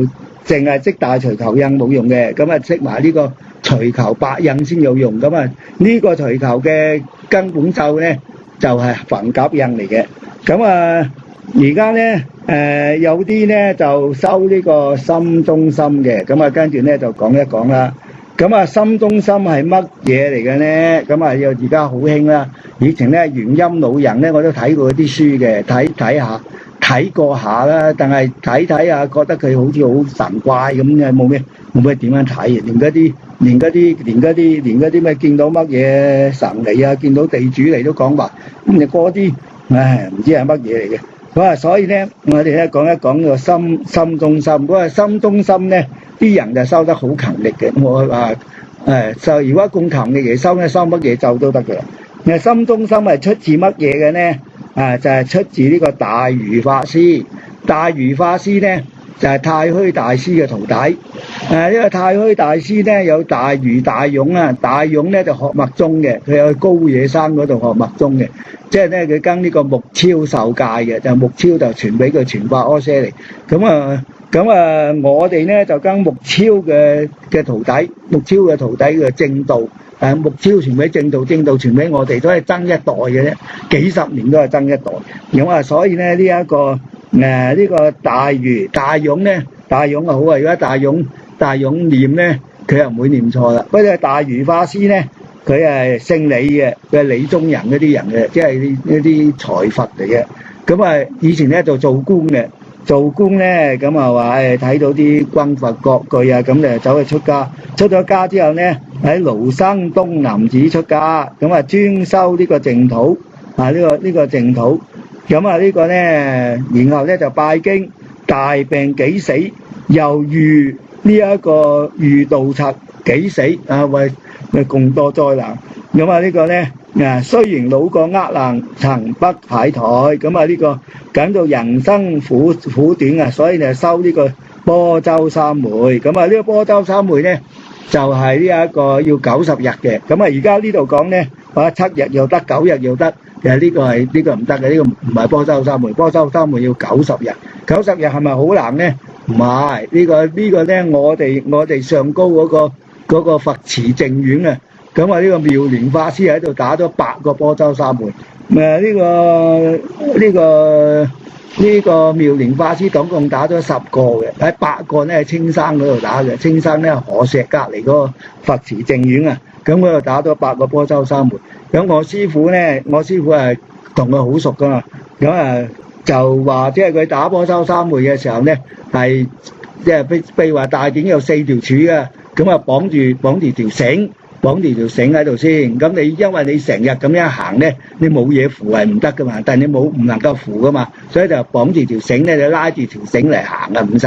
淨係識大隨求印冇用嘅，識埋呢個隨求百印先有用。呢個隨求嘅根本咒咧就係梵甲印嚟嘅。而家咧有啲咧就修呢個心中心嘅，跟住咧就講一講啦。心中心係乜嘢嚟嘅咧？又而家好興啦。以前咧元音老人咧我都睇過啲書嘅，睇過下啦，但係睇下覺得佢好似好神怪咁嘅，冇咩點樣睇，連嗰啲咩見到乜嘢神嚟啊，見到地主嚟都講話，咁嗰啲唔知係乜嘢嚟嘅。所以咧我哋咧講一講個心中心。嗰個心中心咧啲人就收得好勤力嘅。我話就如果咁勤力嚟收咧，收乜嘢咒都得嘅。心中心係出自乜嘢嘅咧？就係出自呢個大愚法師。大愚法師咧就係太虛大師嘅徒弟。呢個太虛大師咧有大愚大勇啊。大勇咧就學密宗嘅，佢有去高野山嗰度學密宗嘅。即係咧佢跟呢個木超受戒嘅，就木超就傳俾佢傳法阿闍黎。我哋咧就跟木超嘅徒弟，木超嘅徒弟嘅正道。木超傳俾正道傳俾我哋，都係爭一代嘅啫，幾十年都係爭一代。所以咧呢個大愚大勇咧，大勇好啊！如果大勇念咧，佢又唔會念錯啦。不過大愚法師咧，佢係姓李嘅，佢係李宗仁嗰啲人嘅，即係呢啲財閥嚟嘅。以前咧就做官嘅。做官咧話睇到啲軍閥割據啊，咁就走去出家。出咗家之後咧，喺盧生東林寺出家，專修呢個淨土呢個淨土。呢個咧，然後咧就拜經，大病幾死，又遇呢一個遇盜賊幾死為共多災難。呢個咧雖然老過厄難，曾不懈怠。呢個講到人生苦短啊，所以就修呢個般舟三昧。呢個般舟三昧咧就係呢一個要90日嘅。而家呢度講咧或者7日又得，9日又得。其實呢個唔得嘅，呢個唔係波州三昧。波州三昧要90日，90日係咪好難咧？唔係，呢個咧，我哋上高嗰個佛慈淨院啊，咁啊呢個妙蓮法師喺度打咗8個波州三昧。呢個妙蓮法師總共打咗10個嘅，喺8個咧喺青山嗰度打嘅。青山咧河石隔離嗰個佛慈淨院啊，咁嗰度打咗8個波州三昧。咁我師父係同佢好熟噶嘛，咁就話即係佢打波州三昧嘅時候咧，係即係譬如話大典有4條柱嘅，咁啊綁住條繩。綁住條繩喺度先，咁因為你成日咁樣行咧，你冇嘢扶係唔得噶嘛，但係你唔能夠扶噶嘛，所以就綁住條繩咧，你拉住條繩嚟行啊，唔使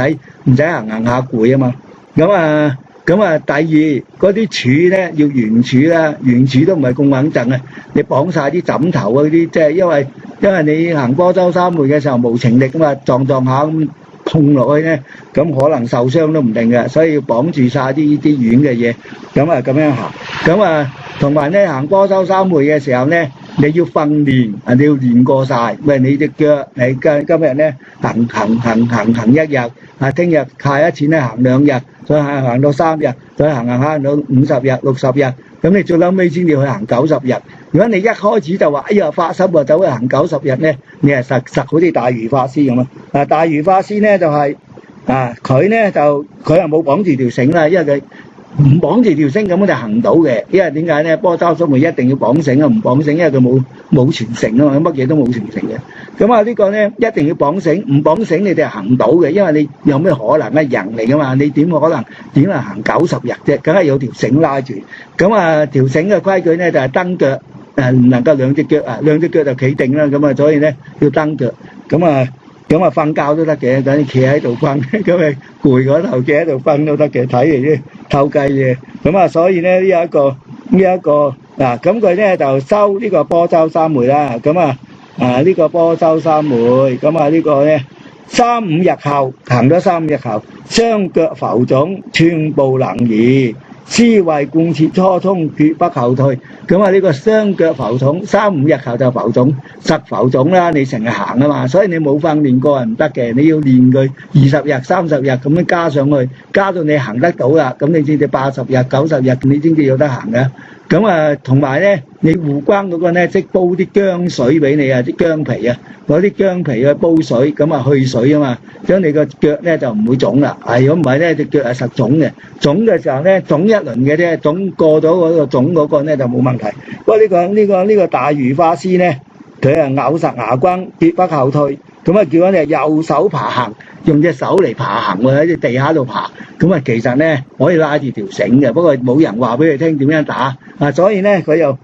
行下攰啊嘛。咁啊，第二嗰啲柱咧要圓柱啦，圓柱都唔係咁穩陣啊，你綁晒啲枕頭啊嗰啲，即係因為你行波州三昧嘅時候無情力噶嘛，撞下咁碰落去咧，咁可能受傷都唔定嘅，所以要綁住晒啲軟嘅嘢，咁樣行。咁同埋咧行波州三昧嘅時候咧，你要訓練，你要練過晒。喂，你隻腳，你今日咧行1日，聽日下一次咧行2日，再行到3日，再行到50日、60日，咁你最後尾先至去行90日。如果你一開始就話哎呀發心啊走去行90日咧，你係實好似大魚法師咁啊！大魚法師咧就係佢咧就佢又冇綁住條繩啦，因為佢唔綁住條繩咁就行唔到嘅。因為點解咧？波州三昧一定要綁繩啊，唔綁繩因為佢冇傳承啊嘛，乜嘢都冇傳承嘅。咁呢個咧一定要綁繩，唔綁繩你哋係行唔到嘅，因為你有咩可能咧？人嚟噶嘛，你點可能行90日啫？梗係有條繩拉住。咁條繩嘅規矩咧就係蹬腳。唔能夠兩隻腳就企定啦，咁所以咧要蹬腳，咁瞓覺都得嘅，等你企喺度瞓，咁攰嗰頭企喺度瞓都得嘅，睇嚟啫偷雞嘅，咁所以咧呢一個嗱，咁佢咧就收呢個波州三昧啦，咁呢個波州三昧，咁呢個咧3、5日後行咗3、5日後，雙腳浮腫，寸步能移。思維貫徹初衷，絕不後退。咁呢個雙腳浮腫，3、5日後就浮腫，實浮腫啦。你成日行啊嘛，所以你冇訓練過係唔得嘅。你要練佢20日、30日咁樣加上去，加到你行得到啦，咁你先至80日、90日，你先至有得行嘅。咁同埋咧，你護關嗰個咧，即煲啲薑水俾你啊，啲薑皮啊，攞啲薑皮去煲水，咁去水啊嘛，將你個腳咧就唔會腫啦。如果唔係咧，隻腳係實腫嘅。腫嘅時候咧，腫一輪嘅啫，腫過咗嗰個腫嗰個咧就冇問題。不過呢個大魚法師咧，佢咬實牙關，絕不後退。咁叫你右手爬行，用隻手嚟爬行喎，喺隻地下度爬。咁其實咧可以拉住條繩嘅，不過冇人話俾佢聽點樣打。所以咧佢又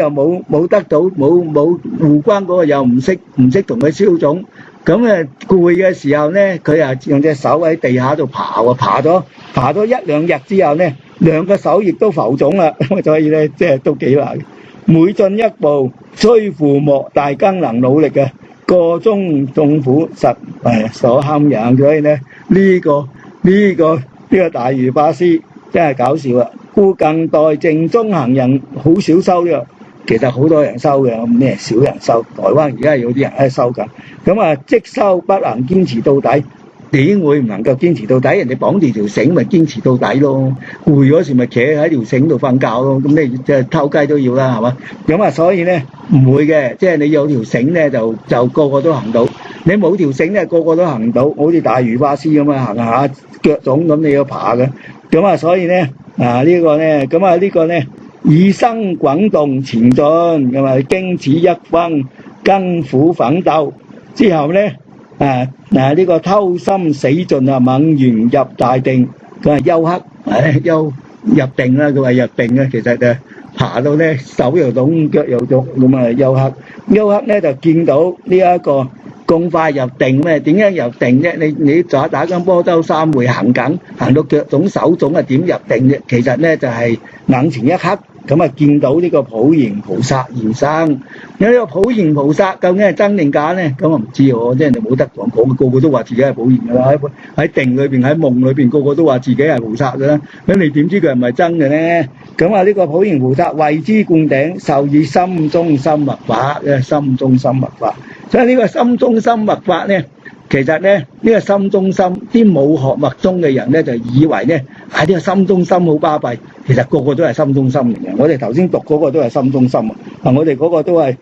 冇得到冇護關嗰個又唔識同佢消腫。咁攰嘅時候咧，佢用隻手喺地下度爬喎，爬咗1、2日之後咧，2個手亦都浮腫啦。所以咧即係都幾難。每進一步，雖負莫大，更能努力嘅。個中眾苦實所堪忍，所以咧呢個大魚法師真係搞笑啦。故近代淨宗行人好少收嘅，其實好多人收嘅，咩少人收？台灣而家有啲人喺度收緊，咁即收不能堅持到底。點會唔能夠堅持到底？人哋綁住條繩咪堅持到底咯。攰嗰時咪企喺條繩度瞓覺咯。咁你即係偷雞都要啦，係嘛？咁所以咧唔會嘅，即係你有條繩咧就個個都行到。你冇條繩咧個個都行唔到，好似大魚法師咁行下腳腫咁你要爬嘅。咁所以咧呢個咧以身滾動前進，咁經此一分艱苦奮鬥之後咧。呢個偷心死盡啊，猛然入大定，佢係休克，入定啦。佢話入定啊，其實就爬到咧手又腫腳又腫，咁休克。休克咧就見到呢一個咁快入定咩？點樣入定啫？你打緊波州三昧行緊，行到腳腫手腫啊，點入定啫？其實咧就係眼前一黑，咁啊見到呢個普賢菩薩現身。有呢個普賢菩薩究竟係真定假咧？咁我唔知喎，即係人哋冇得講，個個都話自己係普賢㗎啦。喺定裏邊，喺夢裏邊，個個都話自己係菩薩㗎啦。咁你點知佢係咪真嘅咧？咁啊呢個普賢菩薩為之灌頂，授以心中心密法，心中心密法。所以呢個心中心密法咧，其實咧呢個心中心啲冇學密宗嘅人咧就以為咧呢個心中心好巴閉，其實個個都係心中心嚟嘅。我哋頭先讀嗰個都係心中心啊，我哋嗰個都係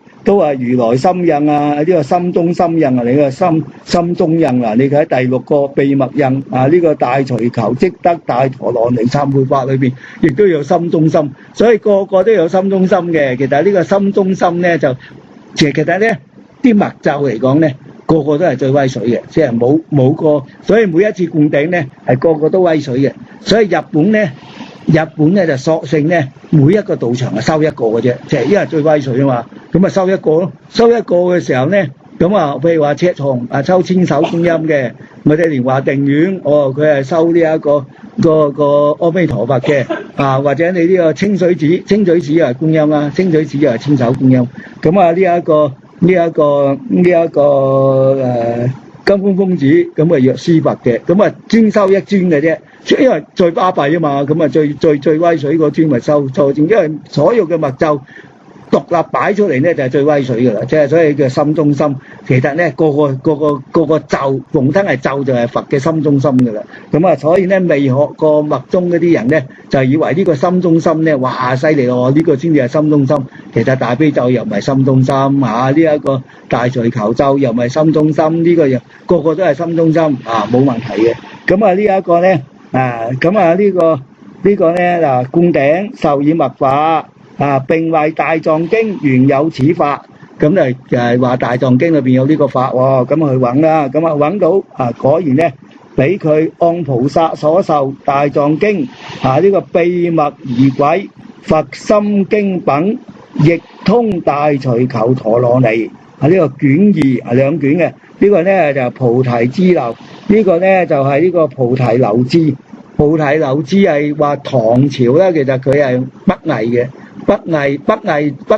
如來心印啊，呢個心中心印啊，你個心中印啊，你睇第6個秘密印啊，呢個大隨求積德大陀羅尼懺悔法裏邊亦都有心中心，所以個個都有心中心嘅。其實呢個心中心咧就其實咧啲密咒嚟講咧，個個都係最威水嘅，即係冇個，所以每一次灌頂咧係個個都威水嘅。所以日本咧就索性咧每一個道場係收一個嘅啫，即係因為最威水啊嘛，咁啊收一個咯。收一個嘅時候咧，咁啊譬如話赤松收千手觀音嘅，我哋蓮華定院佢係收呢一個阿彌陀佛嘅啊，或者你呢個清水寺又係觀音啦，清水寺又係千手觀音。咁啊呢一個金剛峰寺咁啊藥師佛嘅，咁啊專收一尊嘅啫，因為最巴閉啊嘛，咁啊最威水嗰尊咪收錯正，因為所有嘅密咒獨立擺出嚟咧就係最威水噶啦，即係所以叫心中心。其實咧個個咒逢親係咒就係佛嘅心中心噶啦。咁啊，所以咧未學過密宗嗰啲人咧就以為呢個心中心咧哇犀利咯，呢個先至係心中心。其實大悲咒又唔係心中心啊，呢一個大隨求咒又唔係心中心，呢個又個個都係心中心啊，冇問題嘅。咁啊呢一個咧呢個咧嗱灌頂授以密法。並為大藏經原有此法，咁就係話大藏經裏邊有呢個法喎，咁去揾啦，咁揾到果然咧，俾佢按菩薩所授大藏經呢個秘密儀軌佛心經品，譯通大隨求陀羅尼呢個卷22卷嘅，呢個咧就菩提支流，呢個咧就係呢個菩提流支。菩提流支係話唐朝咧，其實佢係北魏嘅。北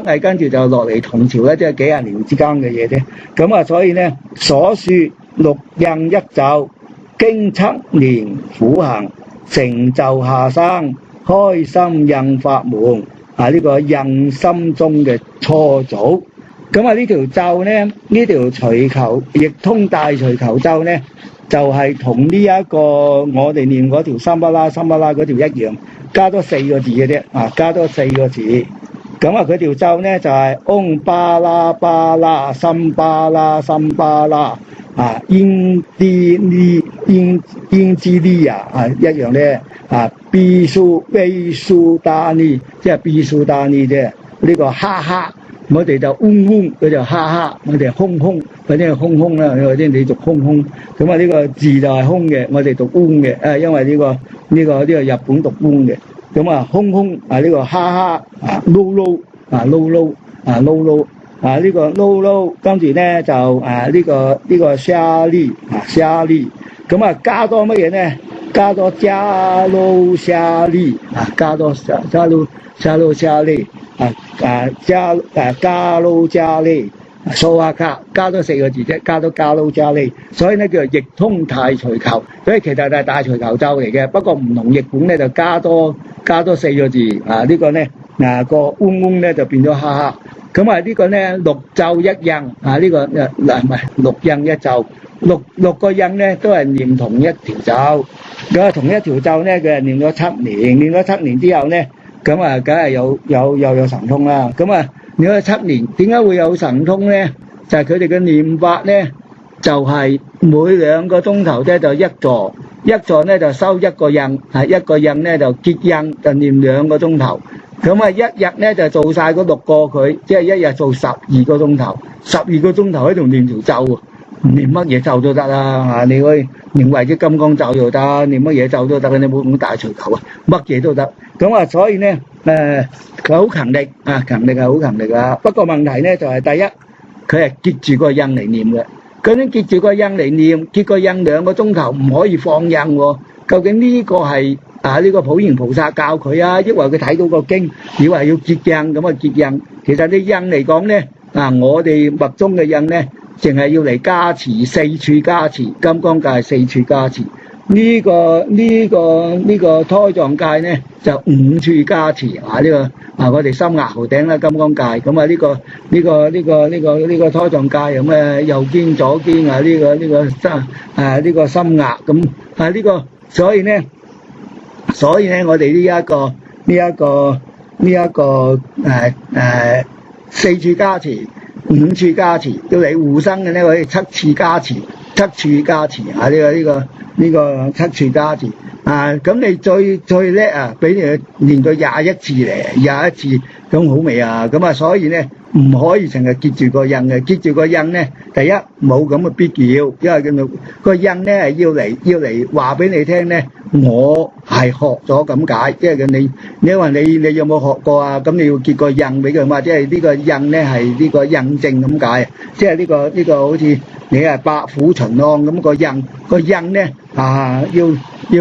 魏跟住就落嚟唐朝咧，即係幾廿年之間嘅嘢啫。咁啊，所以咧所說六印一咒，經7年苦行，成就下生，開心印法門呢個印心中嘅初祖。咁啊呢條咒咧，呢條隨求譯通大隨求咒咧，就係同呢一個我哋念嗰條三巴拉嗰條一樣。加多4個字嘅啫，加多4個字。咁佢條咒咧就係嗡巴拉巴拉森巴拉森巴拉英啲呢英之呢一樣咧比蘇達尼，即係比蘇達尼啫。呢個哈哈，我哋就嗡，佢就哈哈，我哋空，或者係空啦，或者你讀空。咁呢個字就係空嘅，我哋讀嗡嘅，因為呢個日本讀嗡嘅。咁空呢個哈哈撈呢個撈，跟住咧就呢個沙利，咁加多乜嘢咧？加多加撈沙利加多沙撈沙利加撈沙利數下加多4個字啫，加多加撈沙利，所以咧叫做譯通大隨求，所以其實就係大隨求咒嚟嘅，不過唔同譯本咧就加多4個字呢個咧個嗡咧就變咗哈哈。咁呢個咧6咒1印呢個唔係6印1咒，六個印咧都係念同一條咒。咁同一條咒咧佢係念咗7年之後咧，咁梗係有神通啦。咁念咗7年，點解會有神通咧？就係佢哋嘅念法咧，就係每2個鐘頭咧就一座咧就收1個印，一個印咧就結印，就念2個鐘頭。咁一日咧就做晒嗰6個佢，即係一日做12個鐘頭，12個鐘頭喺度念條咒喎，念乜嘢咒都得啦。你可以念為啲金剛咒又得，念乜嘢咒都得，你冇咁大隨求乜嘢都得。咁所以咧佢好勤力勤力係好勤力啊。不過問題咧就係第一，佢係結住個印嚟念嘅。究竟結住個印嚟念，結個印2個鐘頭唔可以放印喎。究竟呢個係呢個普賢菩薩教佢啊，抑或佢睇到個經，以為要結印咁啊結印？其實啲印嚟講咧，我哋密宗嘅印咧，淨係要嚟加持4處加持，金剛界4處加持。呢個胎藏界咧就5處加持我哋心額頭頂啦，金剛界咁呢個胎藏界咁右肩左肩呢個心額咁所以咧我哋呢一個4處加持、5處加持，要嚟護生嘅咧可以7處加持、7處加持呢個7處加持咁你最叻俾你練到21次嚟，21次咁好未啊？咁所以咧唔可以成日結住個印嘅，結住個印咧，第一冇咁嘅必要，因為個印咧係要嚟話俾你聽咧，我係學咗咁解，即係你話你有冇學過啊？咁你要結個印俾佢嘛，即係呢個印咧係呢個印證咁解，即係呢個好似你係百虎巡按咁個印咧要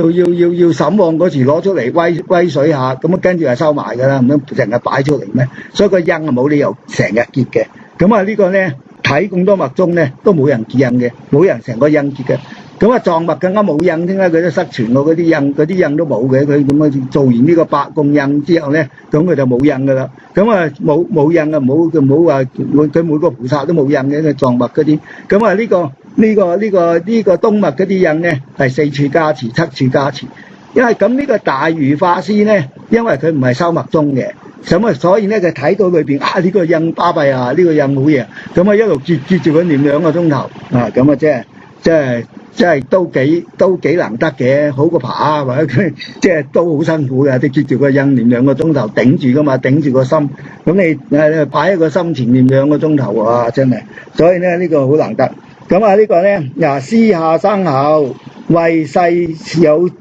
審案嗰時攞出嚟威水下，咁跟住就收埋㗎啦，唔通成日擺出嚟咩？所以個印冇理由成日結嘅。咁呢個咧睇咁多密宗咧都冇人結印嘅，冇人成個印結嘅。咁藏密更加冇印添啦，佢都失傳喎，嗰啲印都冇嘅。佢咁做完呢個百供印之後咧，咁佢就冇印㗎啦。咁冇印啊，唔好話佢每個菩薩都冇印嘅，佢藏密嗰啲。咁呢個東密嗰啲印咧係4處加持、7處加持。因為咁呢個大瑜法師咧，因為佢唔係修密宗嘅，咁所以咧佢睇到裏邊呢個印巴閉呢個印好嘢，咁一路結住佢念2個鐘頭咁即係都幾難得嘅，好過爬或者即係都好辛苦嘅，你結住個印念2個鐘頭頂住噶嘛，頂住個心，咁你擺喺個心前念2個鐘頭真係，所以咧呢個好難得。咁呢個咧私下生口，為世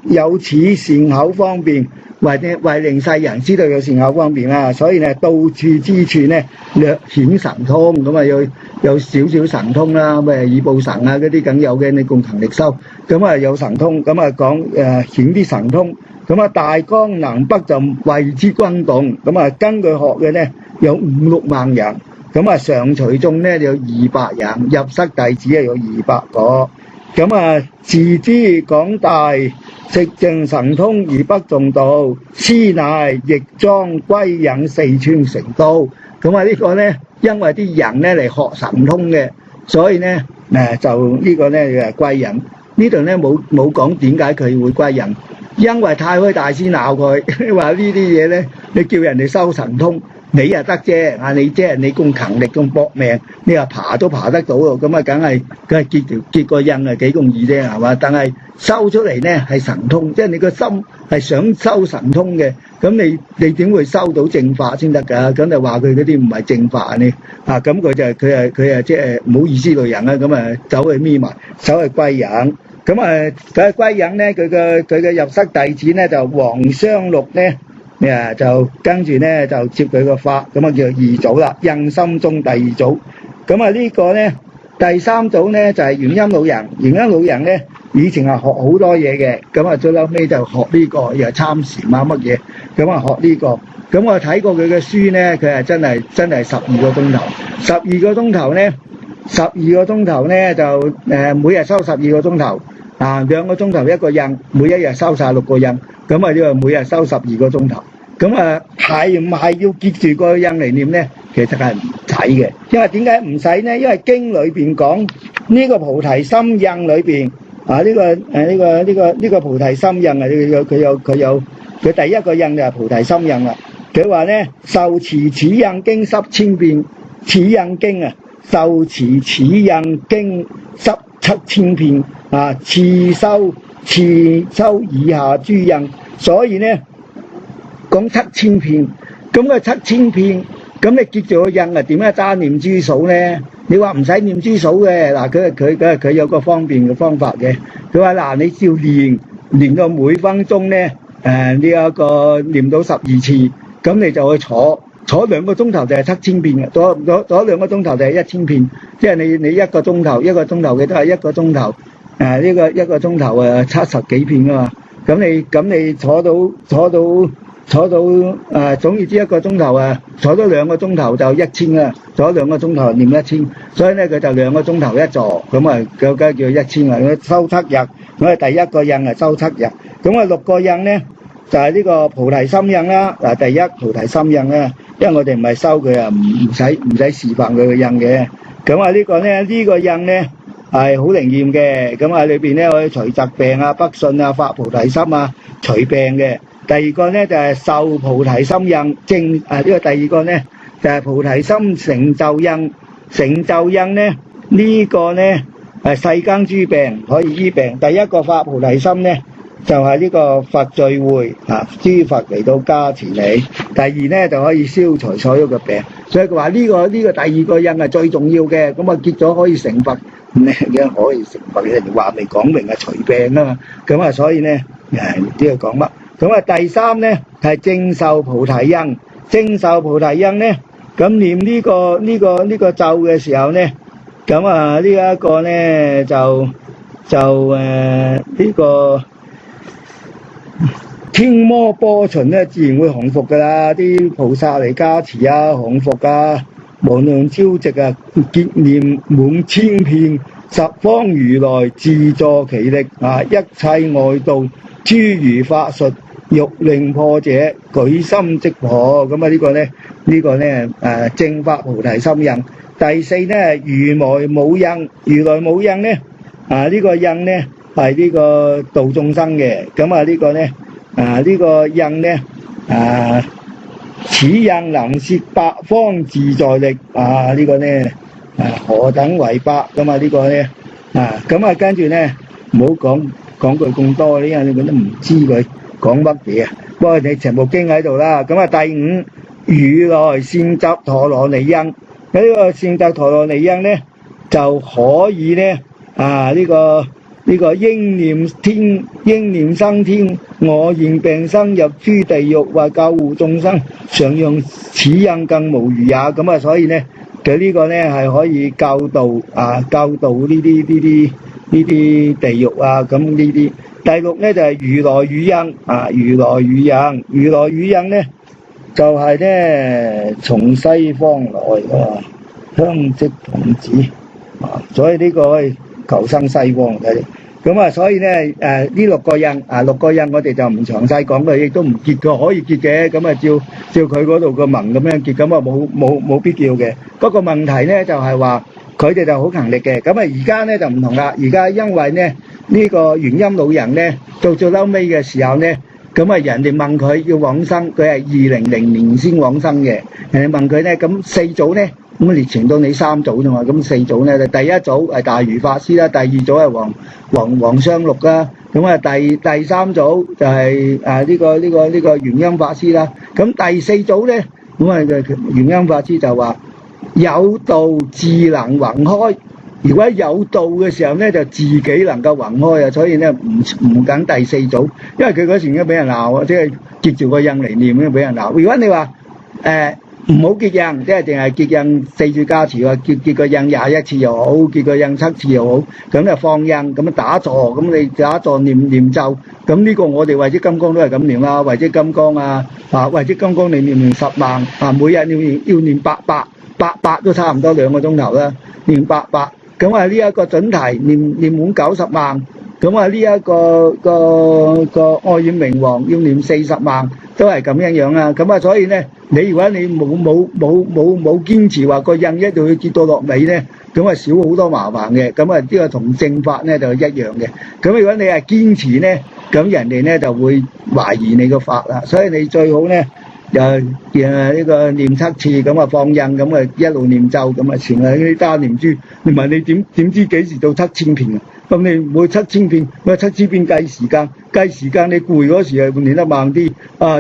有此善口方便，為令世人知道有善口方便啦。所以咧到處之處咧略顯神通，咁有少少神通啦，咩以報神嗰啲梗有嘅，你共勤力修，咁有神通，咁講顯啲神通，咁大江南北就為之轟動，咁跟佢學嘅咧有5-6萬人，咁常隨眾咧有200人，入室弟子有200個，咁自知廣大寂靜神通而不誦道，師乃亦裝歸隱4川成都。咁呢個咧，因為啲人咧嚟學神通嘅，所以咧就呢個咧歸隱。呢度咧冇講點解佢會歸隱，因為太虛大師鬧佢話呢啲嘢咧，你叫人哋修神通，你又得啫，你即係你咁勤力咁搏命，你話爬都爬得到喎，咁梗係結個印係幾咁易啫，係嘛？但係修出嚟咧係神通，即係你個心係想修神通嘅，咁你點會修到正法先得㗎？咁就話佢嗰啲唔係正法呢？咁佢即係唔好意思類人啦，咁走去咪埋，走去歸隱。咁佢歸隱咧，佢嘅入室弟子咧就黃雙陸咧。就跟住咧就接佢個法，咁叫做2組啦，印心中第2組。咁呢個咧第3組咧就係圓音老人，圓音老人咧以前係學好多嘢嘅，咁最後尾就學呢個又係參禪乜嘢，咁學呢個。咁我睇過佢嘅書咧，佢係真係12個鐘頭，12個鐘頭咧，12個鐘頭咧就每日收12個鐘頭，2個鐘頭1個印，每一日收晒6個印。咁呢個每日收12個鐘頭，咁係唔係要結住個印嚟念咧？其實係唔使嘅，因為點解唔使咧？因為經裏邊講呢個菩提心印裏邊呢個菩提心印佢第一個印就係菩提心印啦。佢話咧受持此印經濕千遍，此印經受持此印經濕7000遍次修以下諸印，所以咧講7000遍，咁7000遍，咁你結住個印點樣揸念珠數咧？你話唔使念珠數嘅，佢有個方便嘅方法嘅。佢話你照練到每分鐘咧，呢一個念到12次，咁你就去坐坐2個鐘頭就係7000遍嘅，坐2個鐘頭就係1000遍，即係你1個鐘頭嘅都係1個鐘頭，呢個1個鐘頭70幾遍噶嘛，咁你坐到總言之1個鐘頭坐咗2個鐘頭就1000啦，坐咗2個鐘頭念1000，所以咧佢就2個鐘頭一座，咁梗係叫1000啦。修7日，咁第一個印修7日，咁6個印咧就係呢個菩提心印啦。嗱，第一菩提心印咧，因為我哋唔係收佢啊，唔使示範佢嘅印嘅。咁呢個咧呢個印咧係好靈驗嘅，咁裏邊咧可以除疾病啊、北信啊、發菩提心啊、除病嘅。第二個咧就係受菩提心印正呢個第二個咧就係菩提心成就印。成就印咧呢個咧係世間諸病可以醫病。第一個發菩提心咧就係呢個佛聚會諸佛嚟到加持你。第二咧就可以消除所有嘅病。所以佢話呢個第二個印係最重要嘅。咁結咗可以成佛，可以成佛嘅人話未講明係除病啊嘛。咁所以咧呢個講乜？咁第三咧係正受菩提印。正受菩提印咧，咁念呢個咒嘅時候咧，咁呢一個咧就呢個天魔波旬咧自然會降伏噶啦，啲菩薩嚟加持啊，降伏啊，無論朝夕結念滿千遍，十方如來自助其力一切外道諸如法術欲令破者，舉心即破。咁呢個咧正法菩提心印。第四咧如來無印。如來無印咧呢個印咧係呢個度眾生嘅。咁呢個咧呢個印咧此印能攝八方自在力。呢個咧何等為百。咁呢個咧跟住咧唔好講句咁多，因為你都唔知佢講乜嘢啊？不過你全部經喺度啦。咁第五如來善集陀羅尼印。呢個善集陀羅尼印咧就可以咧呢個應念生天，我現病生入諸地獄，或救護眾生，常用此印更無餘也。咁所以咧佢呢個咧係可以救度呢啲地獄咁呢啲。第六咧就係如來語印。如來語印，如來語印咧就係咧從西方來香積童子所以呢個可以求生西方睇。咁所以咧呢6個印6個印我哋就唔詳細講佢，亦都唔結嘅，可以結嘅。咁照佢嗰度個文咁樣結，咁冇必要嘅。不過問題咧就係話佢哋就好勤力嘅。咁而家咧就唔同啦。而家因為咧呢個元音老人咧到最嬲尾嘅時候咧，咁人哋問佢要往生，佢係200年先往生嘅。人哋問佢咧，咁4組咧，咁列傳到你3組啫嘛。咁4組咧，第一組係大如法師啦，第二組係黃雙陸啦，咁第三組就係呢個元音法師啦。咁第4組咧，咁元音法師就話有道自能宏開。如果有道嘅時候咧，就自己能夠宏開啊，所以咧唔揀第4組，因為佢嗰時已經俾人鬧啊，即係結住個印嚟念已經俾人鬧。如果你話唔好結印，即係淨係結印4柱加持喎，結個印21次又好，結個印7次又好，咁就放印，咁打坐，咁你打坐念咒，咁呢個我哋慧積金剛都係咁念啦，慧積金剛慧積金剛你念10萬每日要念800都差唔多2個鐘頭啦，念800。咁呢一個準提念滿90萬，咁呢一個愛染明王要念40萬，都係咁樣啊。咁所以咧，如果你冇堅持話個印一定要結到落尾咧，咁少好多麻煩嘅。咁呢個同正法咧就一樣嘅。咁如果你係堅持咧，咁人哋咧就會懷疑你個法啦。所以你最好咧呢個念7次，咁放印，咁一路念咒，咁前呢啲單念珠，你問你點知幾時到7000遍啊？咁你每7000遍，7000遍計時間你攰嗰時係念得慢啲，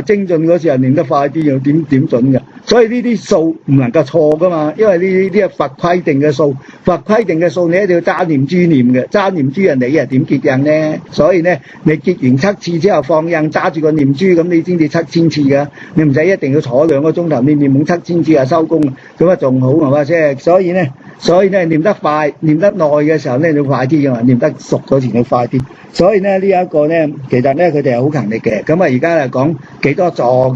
精進嗰時係念得快啲，又點準㗎？所以呢啲數唔能夠錯噶嘛，因為呢啲係佛規定嘅數，佛規定嘅數你一定要揸念珠念嘅，揸念珠你係點結印呢？所以呢，你結完七次之後放印，揸住個念珠咁你先至7000次㗎，你唔使一定要坐2個鐘頭，你念滿7000次就收工，咁啊仲好係嘛？即係所以呢念得快、念得耐嘅時候呢，你要快啲嘅嘛，念得熟嗰時要快啲。所以呢，呢一個呢，其實呢，佢哋係好勤力嘅。咁啊而家係講幾多座，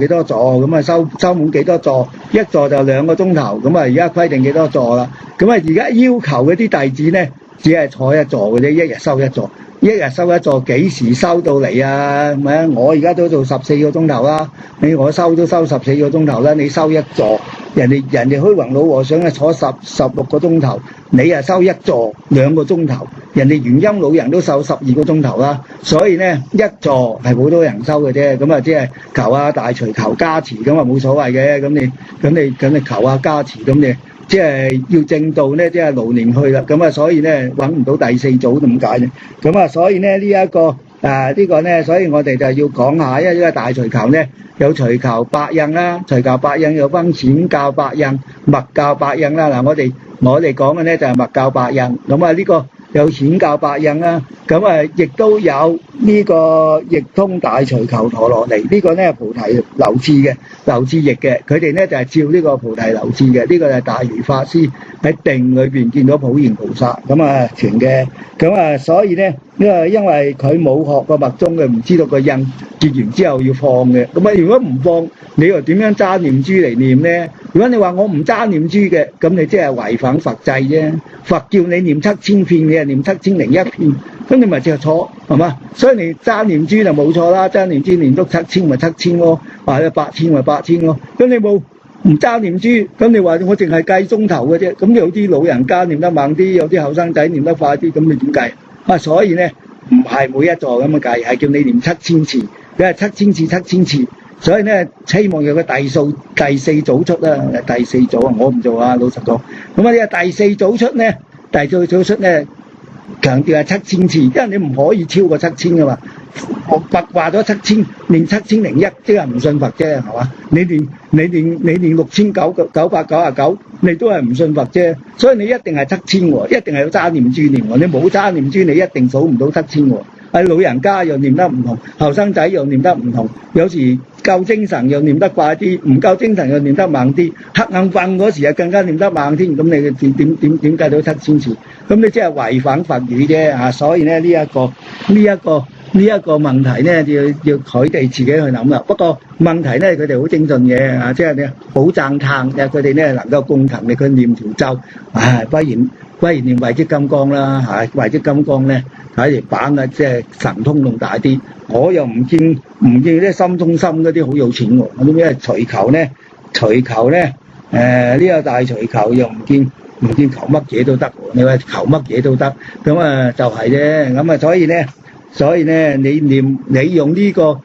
咁啊收滿幾多座，一座就2個鐘頭。咁啊而家規定幾多座啦？咁啊而家要求嗰啲弟子呢，只係坐一座嘅啫，一日收一座。一日收一座，幾時收到嚟啊？咪我而家都做14個鐘頭啦，我收都收14個鐘頭啦。你收一座，人哋虛雲老和尚係坐16個鐘頭，你啊收一座2個鐘頭，人哋元音老人都收12個鐘頭啦。所以呢，一座係好多人收嘅啫。咁啊，即係求下大隨求加持，咁啊冇所謂嘅。咁你求下加持，咁你。即係要正道咧，即係勞年去啦，咁啊，所以咧揾唔到第4組咁解咧，咁啊，所以咧呢一個呢個咧，所以我哋就要講下，因為呢個大隨求咧有隨求八印啦，隨求八印有分顯教八印、密教八印啦。嗱，我哋講嘅咧就係密教八印，咁啊呢個有顯教八印啦，咁啊亦都有呢個譯通大隨求陀羅尼，呢個咧菩提流智嘅。流智譯嘅，佢哋咧就係照呢個菩提流智嘅，呢個就係大如法師喺定裏邊見到普賢菩薩咁啊傳嘅，咁啊所以咧因為佢冇學過密宗嘅，唔知道個印結完之後要放嘅，咁啊如果唔放，你又點樣揸念珠嚟念咧？如果你話我唔揸念珠嘅，咁你即係違反佛制啫。佛叫你念7000遍，你係念7001遍，咁你咪就錯係嘛？所以你揸念珠就冇錯啦，揸念珠念足7000咪7000咯，或者8000咪8000咯。咁你冇唔揸念珠，咁你話我淨係計鐘頭嘅啫。咁有啲老人家念得慢啲，有啲後生仔念得快啲，咁你點計？所以咧唔係每一座咁樣計，係叫你念7000次，佢係7000次7000次。所以咧，希望有個第4組出啦，第4組啊，我唔做啊，老實講。咁啊，呢個第4組出咧，第4組出咧，強調係7000次，因為你唔可以超過7000噶嘛。我話咗7000，念7001，即係唔信佛啫，係嘛？你念6999，你都係唔信佛啫。所以你一定係7000喎，一定係要揸念珠念喎。你冇揸念珠，你一定數唔到7000喎。老人家又念得唔同，後生仔又念得唔同，有時夠精神又念得快啲，唔夠精神又念得慢啲，瞌眼瞓嗰時啊更加念得慢添，咁你點計到7000次？咁你即係違反佛語啫。所以咧呢一個問題咧要佢哋自己去諗啦。不過問題咧佢哋好精進嘅，即係你好讚歎嘅，佢哋咧能夠共勤力去念條咒，不然念慧積金剛啦，慧積金剛咧睇嚟版啊，即係神通仲大啲。我又唔見啲心中心嗰啲好有錢喎。咁因為隨求咧，呢個大隨求又唔見求乜嘢都得。你話求乜嘢都得，咁啊就係啫。咁啊所以咧你用呢個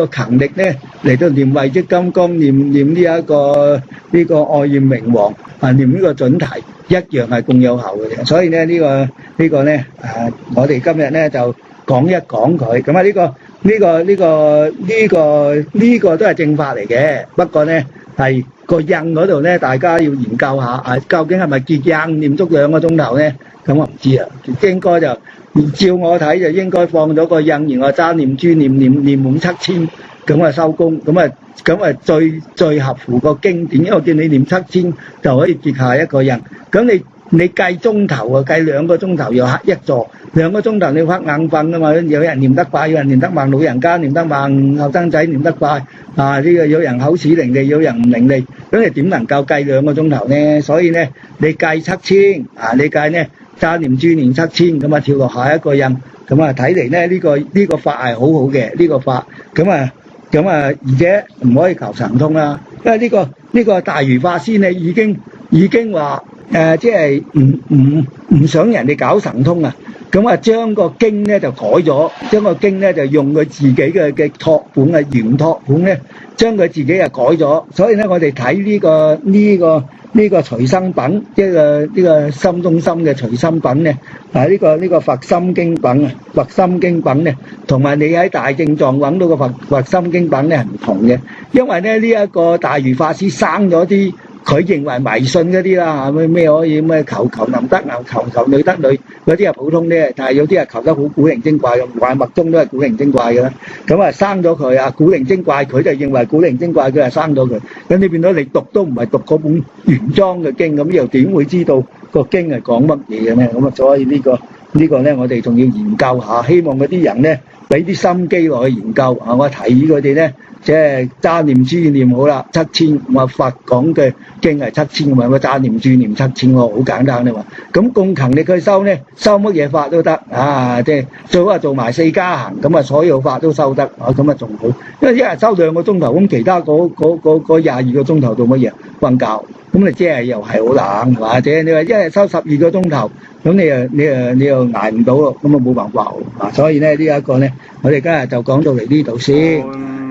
勤力咧嚟到念慧積金剛，念呢個愛焰明王念呢個準提。一樣係咁有效嘅啫，所以咧呢個咧我哋今日咧就講一講佢。咁啊呢個都係正法嚟嘅，不過咧係個印嗰度咧，大家要研究下究竟係咪結印念足2個鐘頭咧？咁我唔知啊，應該就照我睇就應該放咗個印，然後揸念珠念滿7000，咁啊收工，咁啊最合乎個經典，因為見你念7000就可以結下一個印。咁你計鐘頭啊，計2個鐘頭又一座，2個鐘頭你瞌眼瞓㗎嘛？有人念得快，有人念得慢，老人家念得慢，後生仔念得快。呢個有人口齒伶俐，有人唔伶俐，咁你點能夠計2個鐘頭呢？所以呢，你計7000你計呢揸念珠念7000，咁啊跳落下一個印，咁啊睇嚟呢呢個法係好好嘅呢個法，咁啊而且唔可以求神通啦，因為呢個大如法師呢已經話即係唔想人哋搞神通啊，咁啊將個經咧就改咗，將個經咧就用佢自己嘅託本啊原託本咧，將佢自己啊改咗。所以咧我哋睇呢個隨生品，呢個心中心嘅隨生品咧，呢個佛心經品啊，佛心經品咧，同埋你喺大正藏揾到個佛心經品咧係唔同嘅，因為咧呢一個大如法師生咗啲佢認為迷信嗰啲啦，咩可以咩求男得男，求女得女嗰啲係普通啲，但係有啲係求得好古靈精怪嘅，壞密宗都係古靈精怪嘅啦。咁啊生咗佢啊，古靈精怪，佢就認為古靈精怪，佢係生咗佢。咁你變咗你讀都唔係讀嗰本原裝嘅經，咁又點會知道個經係講乜嘢嘅咧？咁啊，所以呢個咧，我哋仲要研究下，希望嗰啲人咧俾啲心機落去研究啊！我提議佢哋咧。即係揸念珠念好啦，7000我佛講嘅經係7000，我揸念珠念7000，好簡單啊嘛。咁咁勤力去修咧，修乜嘢法都得啊！即係最好係做埋4加行，咁啊所有法都修得啊，咁啊仲好。因為一日修2個鐘頭，咁其他嗰22個鐘頭做乜嘢？瞓覺。咁你即係又係好冷，或者你話一日修12個鐘頭，咁你又捱唔到咯，咁啊冇辦法喎。所以咧呢一個咧，我哋今日就講到嚟呢度先。